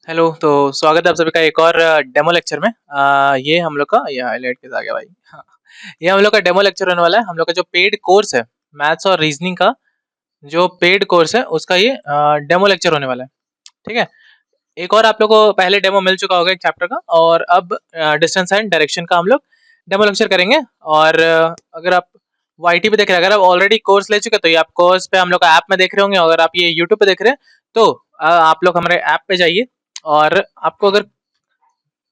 Hello, तो स्वागत है आप सभी का एक और डेमो लेक्चर में। ये हम लोग का ये हाइलाइट कैसे आ गया भाई? हाँ, ये हम लोग का डेमो लेक्चर होने वाला है। हम लोग का जो पेड कोर्स है, मैथ्स और रीजनिंग का जो पेड कोर्स है, उसका ये डेमो लेक्चर होने वाला है। ठीक है? एक और आप लोग को पहले डेमो मिल चुका होगा एक चैप्टर का, और अब डिस्टेंस एंड डायरेक्शन का हम लोग डेमो लेक्चर करेंगे। और अगर आप वाईटी पे देख रहे हैं, अगर आप ऑलरेडी कोर्स ले चुके हैं, तो ये आप कोर्स पे हम लोग का ऐप में देख रहे होंगे। अगर आप ये यूट्यूब पे देख रहे हैं, तो आप लोग हमारे ऐप पे जाइए। और आपको अगर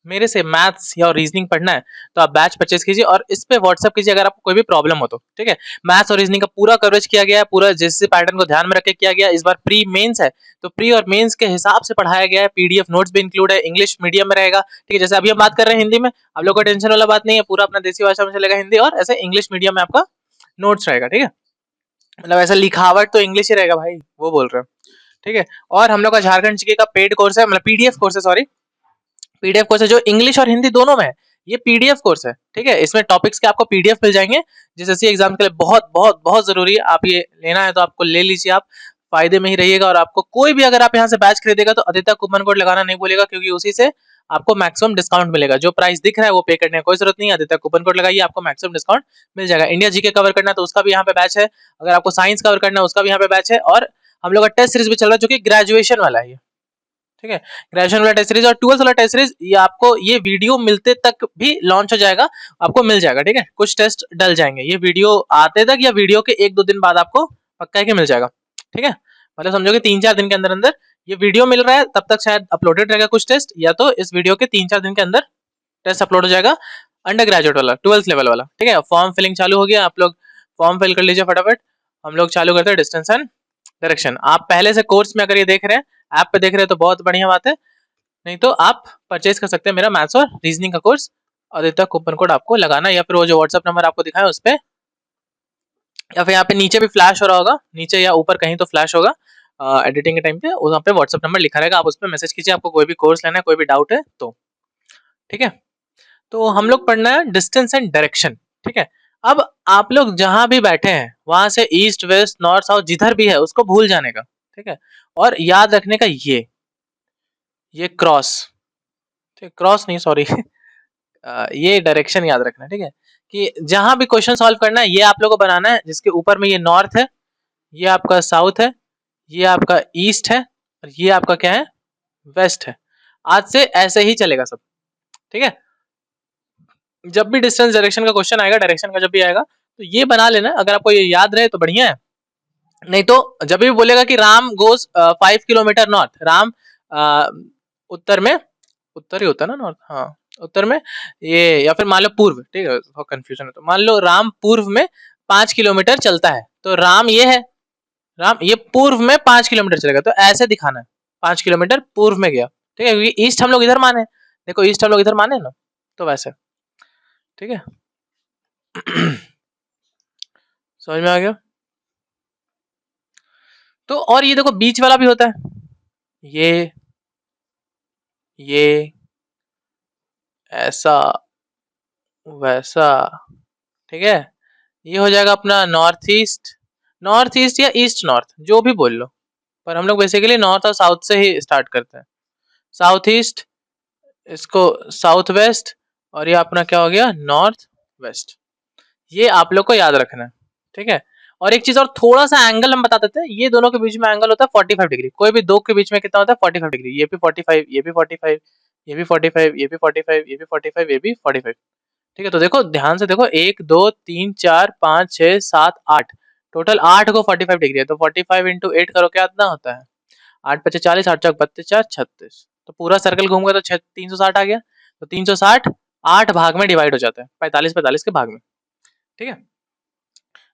मेरे से मैथ्स या रीजनिंग पढ़ना है, तो आप बैच परचेज कीजिए और इस पे व्हाट्सअप कीजिए अगर आपको कोई भी प्रॉब्लम हो तो। ठीक है? मैथ्स और रीजनिंग का पूरा कवरेज किया गया है, पूरा जिस पैटर्न को ध्यान में रख के किया गया है। इस बार प्री मेंस है, तो प्री और मेंस के हिसाब से पढ़ाया गया है। पीडीएफ नोट्स भी इंक्लूड है, इंग्लिश मीडियम में रहेगा। ठीक है? जैसे अभी हम बात कर रहे हैं हिंदी में, आप लोग को टेंशन वाला बात नहीं है, पूरा अपना देसी भाषा में चलेगा हिंदी, और ऐसे इंग्लिश मीडियम में आपका नोट्स रहेगा। ठीक है? मतलब ऐसा लिखावट तो इंग्लिश ही रहेगा भाई, वो बोल रहे हैं। ठीक है? और हम लोग का झारखंड जीके का पेड कोर्स है, मतलब पीडीएफ कोर्स है, सॉरी, पीडीएफ कोर्स है जो इंग्लिश और हिंदी दोनों में है। ये पीडीएफ कोर्स है। ठीक है? इसमें टॉपिक्स के आपको पीडीएफ मिल जाएंगे। जैसे एग्जाम के लिए बहुत बहुत बहुत जरूरी है। आप ये लेना है तो आपको ले लीजिए, आप फायदे में ही रहिएगा। और आपको कोई भी अगर आप यहाँ से बैच खरीदेगा तो आदित्य कूपन कोड लगाना नहीं भूलेगा, क्योंकि उसी से आपको मैक्सिमम डिस्काउंट मिलेगा। जो प्राइस दिख रहा है वो पे करने की कोई जरूरत नहीं है, आदित्य कूपन कोड लगाइए, आपको मैक्सिमम डिस्काउंट मिल जाएगा। इंडिया जीके कवर करना है तो उसका भी यहाँ पे बैच है। अगर आपको साइंस कवर करना है उसका भी यहाँ पे बैच है। और हम लोग का टेस्ट सीरीज भी चल रहा है जो कि ग्रेजुएशन वाला है। ठीक है? ग्रेजुएशन वाला टेस्ट सीरीज और 12th वाला टेस्ट सीरीज, ये आपको ये वीडियो मिलते तक भी लॉन्च हो जाएगा, आपको मिल जाएगा। ठीक है? कुछ टेस्ट डल जाएंगे ये वीडियो आते तक, या वीडियो के 1-2 दिन बाद आपको पक्का है कि मिल जाएगा। ठीक है? मतलब समझो कि 3-4 दिन के अंदर अंदर ये वीडियो मिल रहा है, तब तक शायद अपलोडेड रहेगा कुछ टेस्ट, या तो इस वीडियो के 3-4 दिन के अंदर टेस्ट अपलोड हो जाएगा। अंडर ग्रेजुएट वाला, 12th लेवल वाला। ठीक है? फॉर्म फिलिंग चालू हो गया, आप लोग फॉर्म फिल कर लीजिए फटाफट। हम लोग चालू करते हैं डिस्टेंस एंड डायरेक्शन। आप पहले से कोर्स में अगर ये देख रहे हैं, ऐप पे देख रहे हैं, तो बहुत बढ़िया बात है। नहीं तो आप परचेज कर सकते हैं मेरा मैथ्स और रीजनिंग का कोर्स। आदित्य कूपन कोड आपको लगाना है, या फिर वो जो व्हाट्सएप नंबर आपको दिखाया उस पे, या फिर यहाँ पे नीचे भी फ्लैश हो रहा होगा, नीचे या ऊपर कहीं तो फ्लैश होगा एडिटिंग के टाइम पे, वहाँ पे व्हाट्सएप नंबर लिखा रहेगा। आप उस पर मैसेज कीजिए, आपको कोई भी कोर्स लेना है, कोई भी डाउट है तो। ठीक है? तो हम लोग पढ़ना है डिस्टेंस एंड डायरेक्शन। ठीक है? अब आप लोग जहां भी बैठे हैं वहां से ईस्ट वेस्ट नॉर्थ साउथ जिधर भी है उसको भूल जाने का। ठीक है? और याद रखने का ये क्रॉस, ठीक, क्रॉस नहीं, सॉरी, ये डायरेक्शन याद रखना है। ठीक है? कि जहां भी क्वेश्चन सॉल्व करना है, ये आप लोगों को बनाना है जिसके ऊपर में ये नॉर्थ है, ये आपका साउथ है, ये आपका ईस्ट है, और ये आपका क्या है, वेस्ट है। आज से ऐसे ही चलेगा सब। ठीक है? जब भी डिस्टेंस डायरेक्शन का क्वेश्चन आएगा, डायरेक्शन का जब भी आएगा, तो ये बना लेना। अगर आपको ये याद रहे तो बढ़िया है, नहीं तो जब भी बोलेगा कि Ram goes 5 kilometre north, Ram उत्तर में, उत्तर ही होता है ना नॉर्थ, हाँ, उत्तर में, ये, या फिर मान लो पूर्व। ठीक है? कंफ्यूजन है तो मान लो राम पूर्व में 5 किलोमीटर चलता है, तो राम ये है, राम ये पूर्व में 5 किलोमीटर चलेगा, तो ऐसे दिखाना है 5 किलोमीटर पूर्व में गया। ठीक है? क्योंकि ईस्ट हम लोग इधर माने, देखो ईस्ट हम लोग इधर माने ना, तो वैसे। ठीक है? समझ में आ गया? तो और ये देखो बीच वाला भी होता है, ये ऐसा वैसा। ठीक है? ये हो जाएगा अपना नॉर्थ ईस्ट, नॉर्थ ईस्ट या ईस्ट नॉर्थ, जो भी बोल लो, पर हम लोग बेसिकली नॉर्थ और साउथ से ही स्टार्ट करते हैं। साउथ ईस्ट, इसको साउथ वेस्ट, और ये अपना क्या हो गया, नॉर्थ वेस्ट। ये आप लोग को याद रखना है। ठीक है? और एक चीज और, थोड़ा सा एंगल हम बता देते हैं। ये दोनों के बीच में एंगल होता है 45 डिग्री। कोई भी दो के बीच में कितना होता है, 45 डिग्री। ये भी 45, ये भी 45, ये भी 45, ये भी 45, ये भी 45, ये भी 45। ठीक है? तो देखो ध्यान से देखो, 1 2 3 4 5 6 7 8, टोटल 8 को 45 डिग्री है, तो 45 × 8 करो, क्या इतना होता है, 8 × 5 = 40, 8 × 4 = 32, 4 = 36। तो पूरा सर्कल घूमगा तो 360 आ गया। तो 360 8 भाग में डिवाइड हो जाता है, 45-45 के भाग में। ठीक है?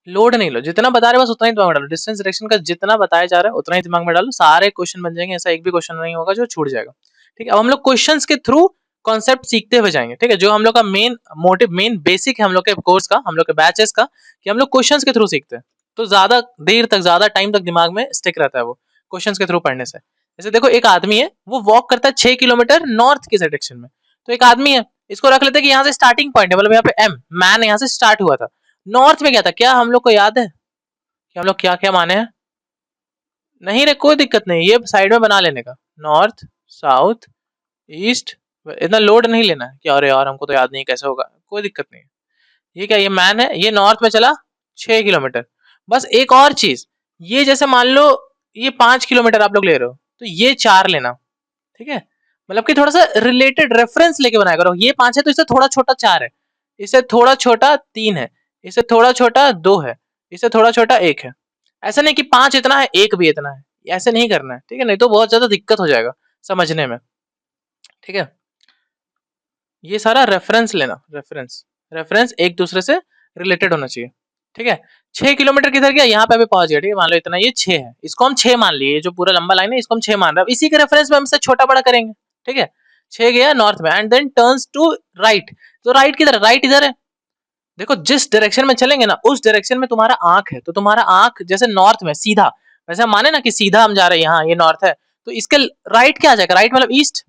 लोड नहीं लो, जितना बता रहे बस उतना ही दिमाग में डालो। डिस्टेंस डायरेक्शन का जितना बताया जा रहा है उतना ही दिमाग में डालो, सारे क्वेश्चन बन जाएंगे, ऐसा एक भी क्वेश्चन नहीं होगा जो छूट जाएगा। ठीक है? अब हम लोग क्वेश्चंस के थ्रू कॉन्सेप्ट सीखते हुए जाएंगे। ठीक है? जो हम लोग का मेन मोटिव, मेन बेसिक है हम लोग के कोर्स का, हम लोग के बैचेस का, कि हम लोग क्वेश्चंस के थ्रू सीखते हैं। तो ज्यादा देर तक, ज्यादा टाइम तक दिमाग में स्टिक रहता है वो क्वेश्चंस के थ्रू पढ़ने से। जैसे देखो एक आदमी है, वो वॉक करता है 6 किलोमीटर नॉर्थ की डायरेक्शन में। तो एक आदमी है, इसको रख लेते हैं कि यहाँ से स्टार्टिंग पॉइंट है, मतलब यहाँ पे एम, मैन यहाँ से स्टार्ट हुआ था, नॉर्थ में गया था। क्या हम लोग को याद है कि हम लोग क्या क्या माने हैं? नहीं रे, कोई दिक्कत नहीं, ये साइड में बना लेने का, नॉर्थ साउथ, ईस्ट। इतना लोड नहीं लेना है कि अरे यार हमको तो याद नहीं कैसे होगा, कोई दिक्कत नहीं है। ये क्या, ये मैन है, ये नॉर्थ में चला 6 किलोमीटर। बस एक और चीज, ये जैसे मान लो ये 5 किलोमीटर आप लोग ले रहे हो, तो ये 4 लेना, ठीक है। मतलब कि थोड़ा सा रिलेटेड रेफरेंस लेके बनाया करो। ये 5 है तो इससे थोड़ा छोटा 4 है, इससे थोड़ा छोटा 3 है, इससे थोड़ा छोटा 2 है, इससे थोड़ा छोटा 1 है। ऐसा नहीं कि 5 इतना है 1 भी इतना है, ऐसे नहीं करना है, ठीक है, नहीं तो बहुत ज्यादा दिक्कत हो जाएगा समझने में, ठीक है। ये सारा रेफरेंस लेना, रेफरेंस, रेफरेंस एक दूसरे से रिलेटेड होना चाहिए, ठीक है। 6 किलोमीटर किधर गया, यहाँ पे अभी पहुंच गया, ठीक है। मान लो इतना, ये 6 है, इसको हम 6 मान लिए, जो पूरा लंबा लाइन है इसको हम 6 मान रहे हैं। इसी के रेफरेंस में हम इसे छोटा बड़ा करेंगे, ठीक है। 6 गया नॉर्थ में and then turns to right. तो राइट किधर है, राइट इधर है। देखो जिस डायरेक्शन में चलेंगे ना, उस डायरेक्शन में तुम्हारा आंख है, तो तुम्हारा आंख जैसे नॉर्थ में सीधा, वैसे हम माने ना कि सीधा हम जा रहे हैं, यहाँ ये नॉर्थ है, तो इसके राइट क्या आ जाएगा, राइट मतलब ईस्ट,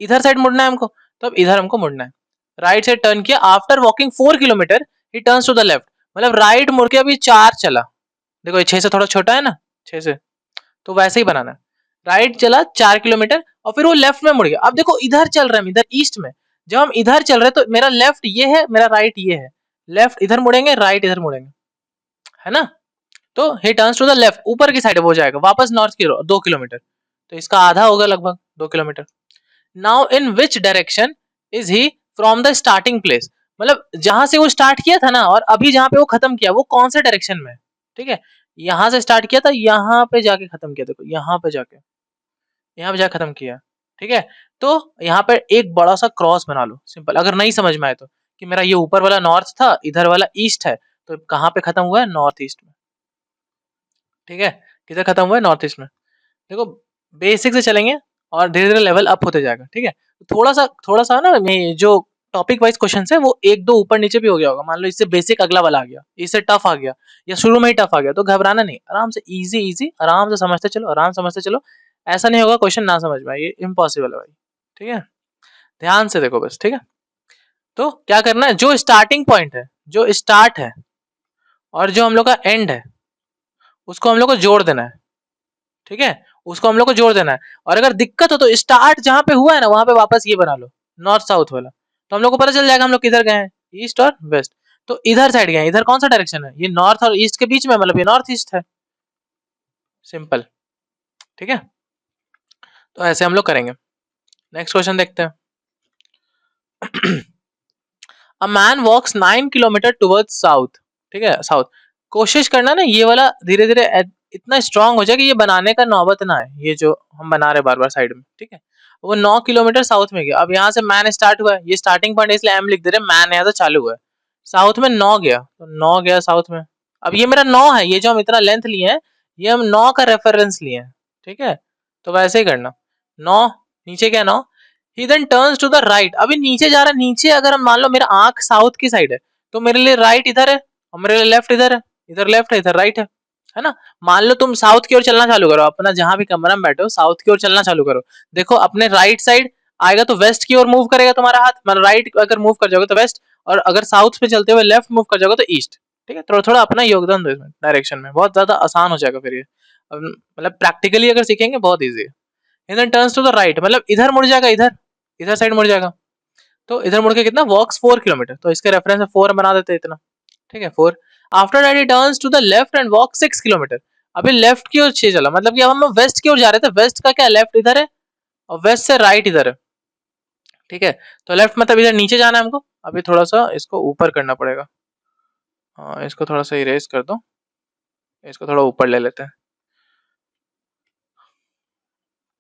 इधर साइड मुड़ना है हमको, तो अब इधर हमको मुड़ना है। राइट से टर्न किया, after walking 4 kilometre he turns to the left, मतलब राइट मुड़ के अभी 4 चला। देखो ये 6 से थोड़ा छोटा है ना, 6 से, तो वैसे ही बनाना है। राइट चला 4 किलोमीटर और फिर वो लेफ्ट में मुड़ गया। अब देखो इधर चल रहे हैं हम, इधर ईस्ट में, जब हम इधर चल रहे हैं तो मेरा लेफ्ट ये है, मेरा राइट ये है। लेफ्ट इधर मुड़ेंगे, राइट इधर मुड़ेंगे, है ना। तो he turns to the left, ऊपर की साइड वो जाएगा वापस नॉर्थ की 2 किलोमीटर, तो इसका आधा होगा लगभग 2 kilometre. Now in which direction is he from the starting place, मतलब जहां से वो स्टार्ट किया था ना और अभी जहां पे वो खत्म किया, वो कौन से डायरेक्शन में है, ठीक है। यहां से स्टार्ट किया था, यहाँ पे जाके खत्म किया, देखो यहाँ पे जाके, यहाँ पे जाके खत्म किया, ठीक है। तो यहाँ पे एक बड़ा सा क्रॉस बना लो सिंपल, अगर नहीं समझ में आए तो, कि मेरा ये ऊपर वाला नॉर्थ था, इधर वाला ईस्ट है, तो कहाँ पे खत्म हुआ है, नॉर्थ ईस्ट में, ठीक है। किधर खत्म हुआ है, नॉर्थ ईस्ट में। देखो बेसिक से चलेंगे और धीरे धीरे लेवल अप होते जाएगा, ठीक है। थोड़ा सा ना, मैं जो टॉपिक वाइज क्वेश्चन है वो एक दो ऊपर नीचे भी हो गया होगा, मान लो इससे बेसिक अगला वाला आ गया, इससे टफ आ गया, या शुरू में ही टफ आ गया, तो घबराना नहीं, आराम से इजी इजी आराम से समझते चलो, आराम समझते चलो। ऐसा नहीं होगा क्वेश्चन ना समझ में आए, ये इम्पॉसिबल है भाई, ठीक है। ध्यान से देखो बस, ठीक है। तो क्या करना है, जो स्टार्टिंग पॉइंट है, जो स्टार्ट है और जो हम लोग का एंड है, उसको हम लोग को जोड़ देना है, ठीक है। उसको हम लोग को जोड़ देना है। और अगर दिक्कत हो तो स्टार्ट जहां पे हुआ है ना, वहां पे वापस ये बना लो, नॉर्थ साउथ वाला, तो हम लोग को पता चल जाएगा हम लोग किधर गए हैं, ईस्ट और वेस्ट। तो इधर साइड गए, इधर कौन सा डायरेक्शन है, ये नॉर्थ और ईस्ट के बीच में, मतलब ये नॉर्थ ईस्ट है, सिंपल, ठीक है। तो ऐसे हम लोग करेंगे। नेक्स्ट क्वेश्चन देखते हैं। A man walks 9 kilometre towards south, ठीक है, साउथ। कोशिश करना ना ये वाला धीरे धीरे इतना स्ट्रांग हो जाए कि ये बनाने का नौबत ना है, ये जो हम बना रहे बार बार साइड में, ठीक है। वो 9 किलोमीटर साउथ में गया, अब यहाँ से मैन स्टार्ट हुआ है, ये स्टार्टिंग पॉइंट इसलिए एम लिख दे रहे, मैन यहाँ से चालू हुआ है, साउथ में 9 गया, तो 9 गया साउथ में। अब ये मेरा 9 है, ये जो हम इतना लेंथ लिए हैं, ये हम 9 का रेफरेंस लिए हैं, ठीक है। तो वैसे ही करना, 9 नीचे क्या, 9। He then turns to the right, अभी नीचे जा रहा है, नीचे अगर हम मान लो मेरा आंख साउथ की साइड है, तो मेरे लिए राइट इधर है और मेरे लिए लेफ्ट इधर है, इधर लेफ्ट है इधर राइट है ना। मान लो तुम साउथ की ओर चलना चालू करो, अपना जहां भी कमरा में बैठे हो साउथ की ओर चलना चालू करो, देखो अपने राइट साइड आएगा तो वेस्ट की ओर मूव करेगा तुम्हारा हाथ, मतलब राइट अगर मूव कर जाओगे तो वेस्ट, और अगर साउथ पे चलते हुए लेफ्ट मूव कर जाओगे तो ईस्ट, ठीक है। थोड़ा थोड़ा अपना योगदान दो इसमें डायरेक्शन में, बहुत ज्यादा आसान हो जाएगा फिर ये, मतलब प्रैक्टिकली अगर सीखेंगे बहुत ईजी है। इधर टर्न्स टू द राइट, मतलब इधर मुड़ जाएगा, इधर इधर साइड मुड़ जाएगा, तो इधर मुड़ के कितना, वॉक्स 4 किलोमीटर, तो इसके रेफरेंस में 4 बना देते हैं इतना, ठीक है 4। After that he turns to the left and walk 6 kilometre, अभी लेफ्ट की ओर 6 चला, मतलब कि अब हम वेस्ट की ओर जा रहे थे, वेस्ट का क्या, लेफ्ट इधर है और वेस्ट से राइट इधर है, ठीक है। तो लेफ्ट मतलब इधर नीचे जाना है हमको, अभी थोड़ा सा इसको ऊपर करना पड़ेगा, हाँ इसको थोड़ा सा इरेज कर दो, इसको थोड़ा ऊपर ले लेते हैं।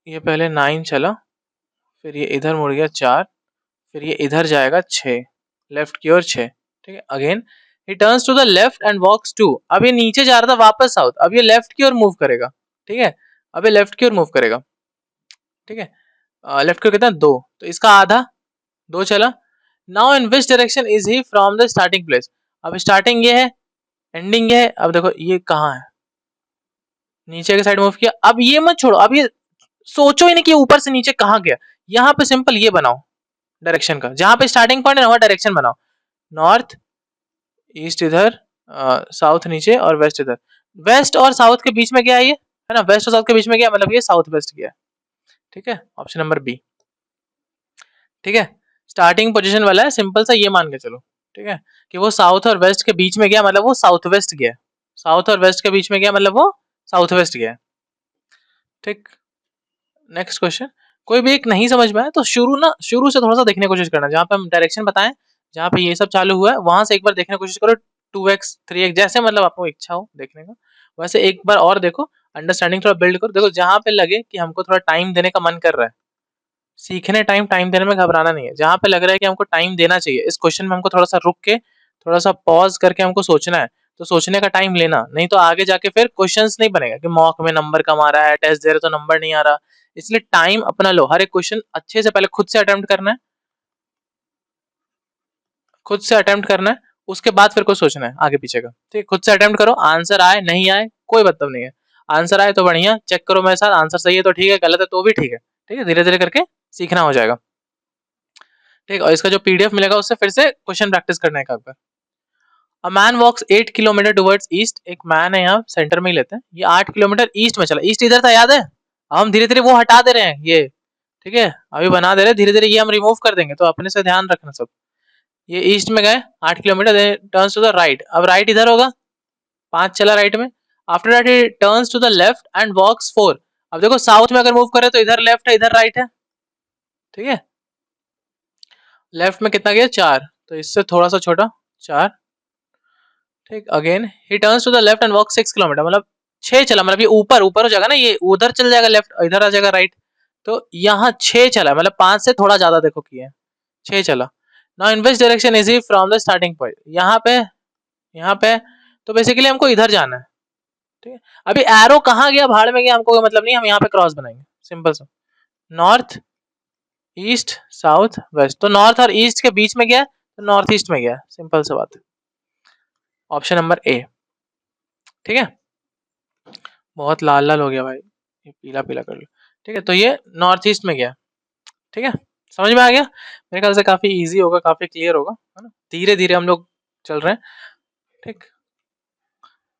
ये पहले 9 चला, फिर ये इधर मुड़ गया 4, फिर ये इधर जाएगा 6, लेफ्ट की ओर 6, ठीक है। Again he turns to the left and walks 2, अब ये नीचे जा रहा था वापस साउथ, अब ये लेफ्ट की ओर मूव करेगा, ठीक है। अब ये लेफ्ट की ओर मूव करेगा, ठीक है। लेफ्ट की ओर कितना, 2, तो इसका आधा 2 चला। Now in which direction is he from the starting place, अब स्टार्टिंग ये है, एंडिंग ये है, अब देखो ये कहाँ है, नीचे के साइड मूव किया। अब ये मत छोड़ो, अब ये सोचो ही नहीं कि ऊपर से नीचे कहाँ गया, यहाँ पे सिंपल ये बनाओ डायरेक्शन का, जहां पे स्टार्टिंग पॉइंट है वहां डायरेक्शन बनाओ, नॉर्थ ईस्ट इधर, साउथ नीचे और वेस्ट इधर। वेस्ट और साउथ के बीच में गया ये, है ना, वेस्ट और साउथ के बीच में गया, मतलब ये साउथ वेस्ट गया, ठीक है, ऑप्शन नंबर बी। ठीक है, स्टार्टिंग पोजीशन वाला है, सिंपल सा ये मान के चलो। ठीक है, कि वो साउथ और वेस्ट के बीच में गया मतलब वो साउथ वेस्ट गया। साउथ और वेस्ट के बीच में गया मतलब वो साउथ वेस्ट गया। ठीक, नेक्स्ट क्वेश्चन। कोई भी एक नहीं समझ में आए तो शुरू से थोड़ा सा देखने की कोशिश करना, जहाँ पे हम डायरेक्शन बताएं, जहाँ पे ये सब चालू हुआ है वहां से एक बार देखने की कोशिश करो। 2x 3x जैसे मतलब आपको इच्छा हो देखने का, वैसे एक बार और देखो, अंडरस्टैंडिंग थोड़ा बिल्ड करो। देखो जहाँ पे लगे कि हमको थोड़ा टाइम देने का मन कर रहा है, सीखने टाइम देने में घबराना नहीं है। जहाँ पे लग रहा है कि हमको टाइम देना चाहिए, इस क्वेश्चन में हमको थोड़ा सा रुक के, थोड़ा सा पॉज करके हमको सोचना है, तो सोचने का टाइम लेना, नहीं तो आगे जाके फिर क्वेश्चंस नहीं बनेगा कि मॉक में नंबर कम आ रहा है, टेस्ट दे रहे तो नंबर नहीं आ रहा। इसलिए टाइम अपना लो, हर एक क्वेश्चन अच्छे से पहले खुद से अटेम्प्ट करना है, खुद से अटेम्प्ट करना है, उसके बाद फिर कुछ सोचना है आगे पीछे का। ठीक, खुद से अटेम्प्ट करो, आंसर आए नहीं आए कोई मतलब नहीं है। आंसर आए तो बढ़िया, चेक करो मेरे साथ, आंसर सही है तो ठीक है, गलत है तो भी ठीक है। ठीक है, धीरे धीरे करके सीखना हो जाएगा। ठीक, और इसका जो पीडीएफ मिलेगा उससे फिर से क्वेश्चन प्रैक्टिस करने का। A man walks 8 kilometre towards east, एक मैन है यहाँ सेंटर में ही लेते हैं, ये 8 किलोमीटर ईस्ट में चला। ईस्ट इधर था याद है, हम धीरे धीरे वो हटा दे रहे हैं ये। ठीक है, अभी बना दे रहे हैं धीरे धीरे, ये हम रिमूव कर देंगे, तो अपने से ध्यान रखना सब। ये ईस्ट में गए 8 kilometre, turns to the right, अब राइट इधर होगा, 5 चला राइट में। After that he turns to the left and walks 4। अब देखो साउथ में अगर मूव करे तो इधर लेफ्ट है इधर राइट है। ठीक है, लेफ्ट में कितना गया 4, तो इससे थोड़ा सा छोटा 4। ठीक, again he turns to the left and walk 6 kilometre, मतलब 6 चला, मतलब ये ऊपर ऊपर हो जाएगा ना, ये उधर चल जाएगा लेफ्ट, इधर आ जाएगा राइट। तो यहाँ 6 चला, मतलब 5 से थोड़ा ज्यादा देखो किए, 6 चला। Now in which direction is he from the starting point, यहाँ पे तो बेसिकली हमको इधर जाना है। ठीक है, अभी एरो कहाँ गया भाड़ में गया हमको कोई मतलब नहीं, हम यहाँ पे क्रॉस बनाएंगे सिंपल सा। नॉर्थ ईस्ट साउथ वेस्ट, तो नॉर्थ और ईस्ट के बीच में गया तो नॉर्थ ईस्ट में गया, सिंपल सा बात है, ऑप्शन नंबर ए। ठीक है, बहुत लाल लाल हो गया भाई, ये पीला पीला कर लो। ठीक है, तो ये नॉर्थ ईस्ट में गया। ठीक है, समझ में आ गया, मेरे ख्याल से काफी इजी होगा, काफी क्लियर होगा, है ना, धीरे धीरे हम लोग चल रहे हैं। ठीक,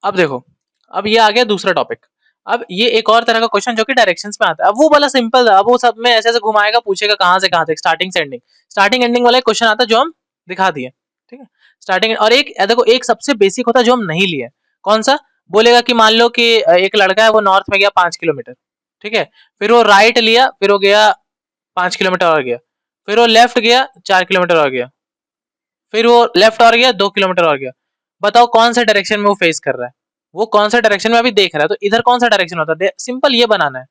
अब देखो, अब ये आ गया दूसरा टॉपिक। अब ये एक और तरह का क्वेश्चन जो कि डायरेक्शंस में आता है, अब वो वाला सिंपल था, अब वो सब में ऐसे ऐसे घुमाएगा, पूछेगा कहाँ से कहाँ तक, स्टार्टिंग से एंडिंग, स्टार्टिंग एंडिंग वाला क्वेश्चन आता है जो हम दिखा दिए। ठीक है, स्टार्टिंग और एक देखो, एक सबसे बेसिक होता है जो हम नहीं लिए, कौन सा, बोलेगा कि मान लो कि एक लड़का है वो नॉर्थ में गया 5 किलोमीटर। ठीक है, फिर वो राइट लिया, फिर वो गया 5 किलोमीटर और गया, फिर वो लेफ्ट गया 4 किलोमीटर और गया, फिर वो लेफ्ट और गया 2 किलोमीटर और गया। बताओ कौन सा डायरेक्शन में वो फेस कर रहा है, वो कौन सा डायरेक्शन में अभी देख रहा है, तो इधर कौन सा डायरेक्शन होता है, सिंपल ये बनाना है,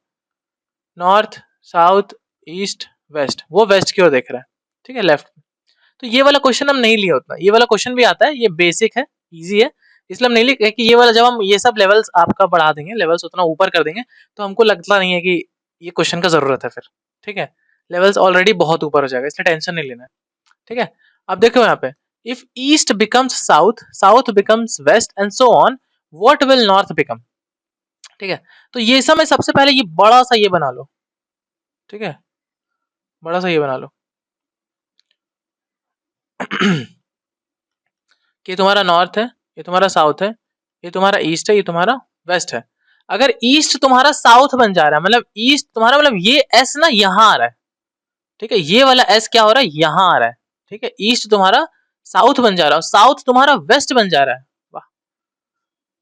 नॉर्थ साउथ ईस्ट वेस्ट, वो वेस्ट की ओर देख रहा है। ठीक है, लेफ्ट। तो ये वाला क्वेश्चन हम नहीं लिए उतना, ये वाला क्वेश्चन भी आता है, ये बेसिक है, इजी है, इसलिए हम नहीं लिए कि ये वाला जब हम ये सब लेवल्स आपका बढ़ा देंगे, लेवल्स उतना ऊपर कर देंगे, तो हमको लगता नहीं है कि ये क्वेश्चन का जरूरत है फिर। ठीक है, लेवल्स ऑलरेडी बहुत ऊपर हो जाएगा, इसलिए टेंशन नहीं लेना है। ठीक है, अब देखो यहाँ पे, if east becomes south, south becomes west and so on, what will north become. ठीक है, तो ये समय सबसे पहले ये बड़ा सा ये बना लो। ठीक है, बड़ा सा ये बना लो कि तुम्हारा नॉर्थ है, ये तुम्हारा साउथ है, ये तुम्हारा ईस्ट है, ये तुम्हारा वेस्ट है। अगर ईस्ट तुम्हारा साउथ बन जा रहा है, मतलब ईस्ट तुम्हारा, मतलब ये एस ना यहाँ आ रहा है। ठीक है, ये वाला एस क्या हो रहा है, यहाँ आ रहा है। ठीक है, ईस्ट तुम्हारा साउथ बन जा रहा है, साउथ तुम्हारा वेस्ट बन जा रहा है। वाह,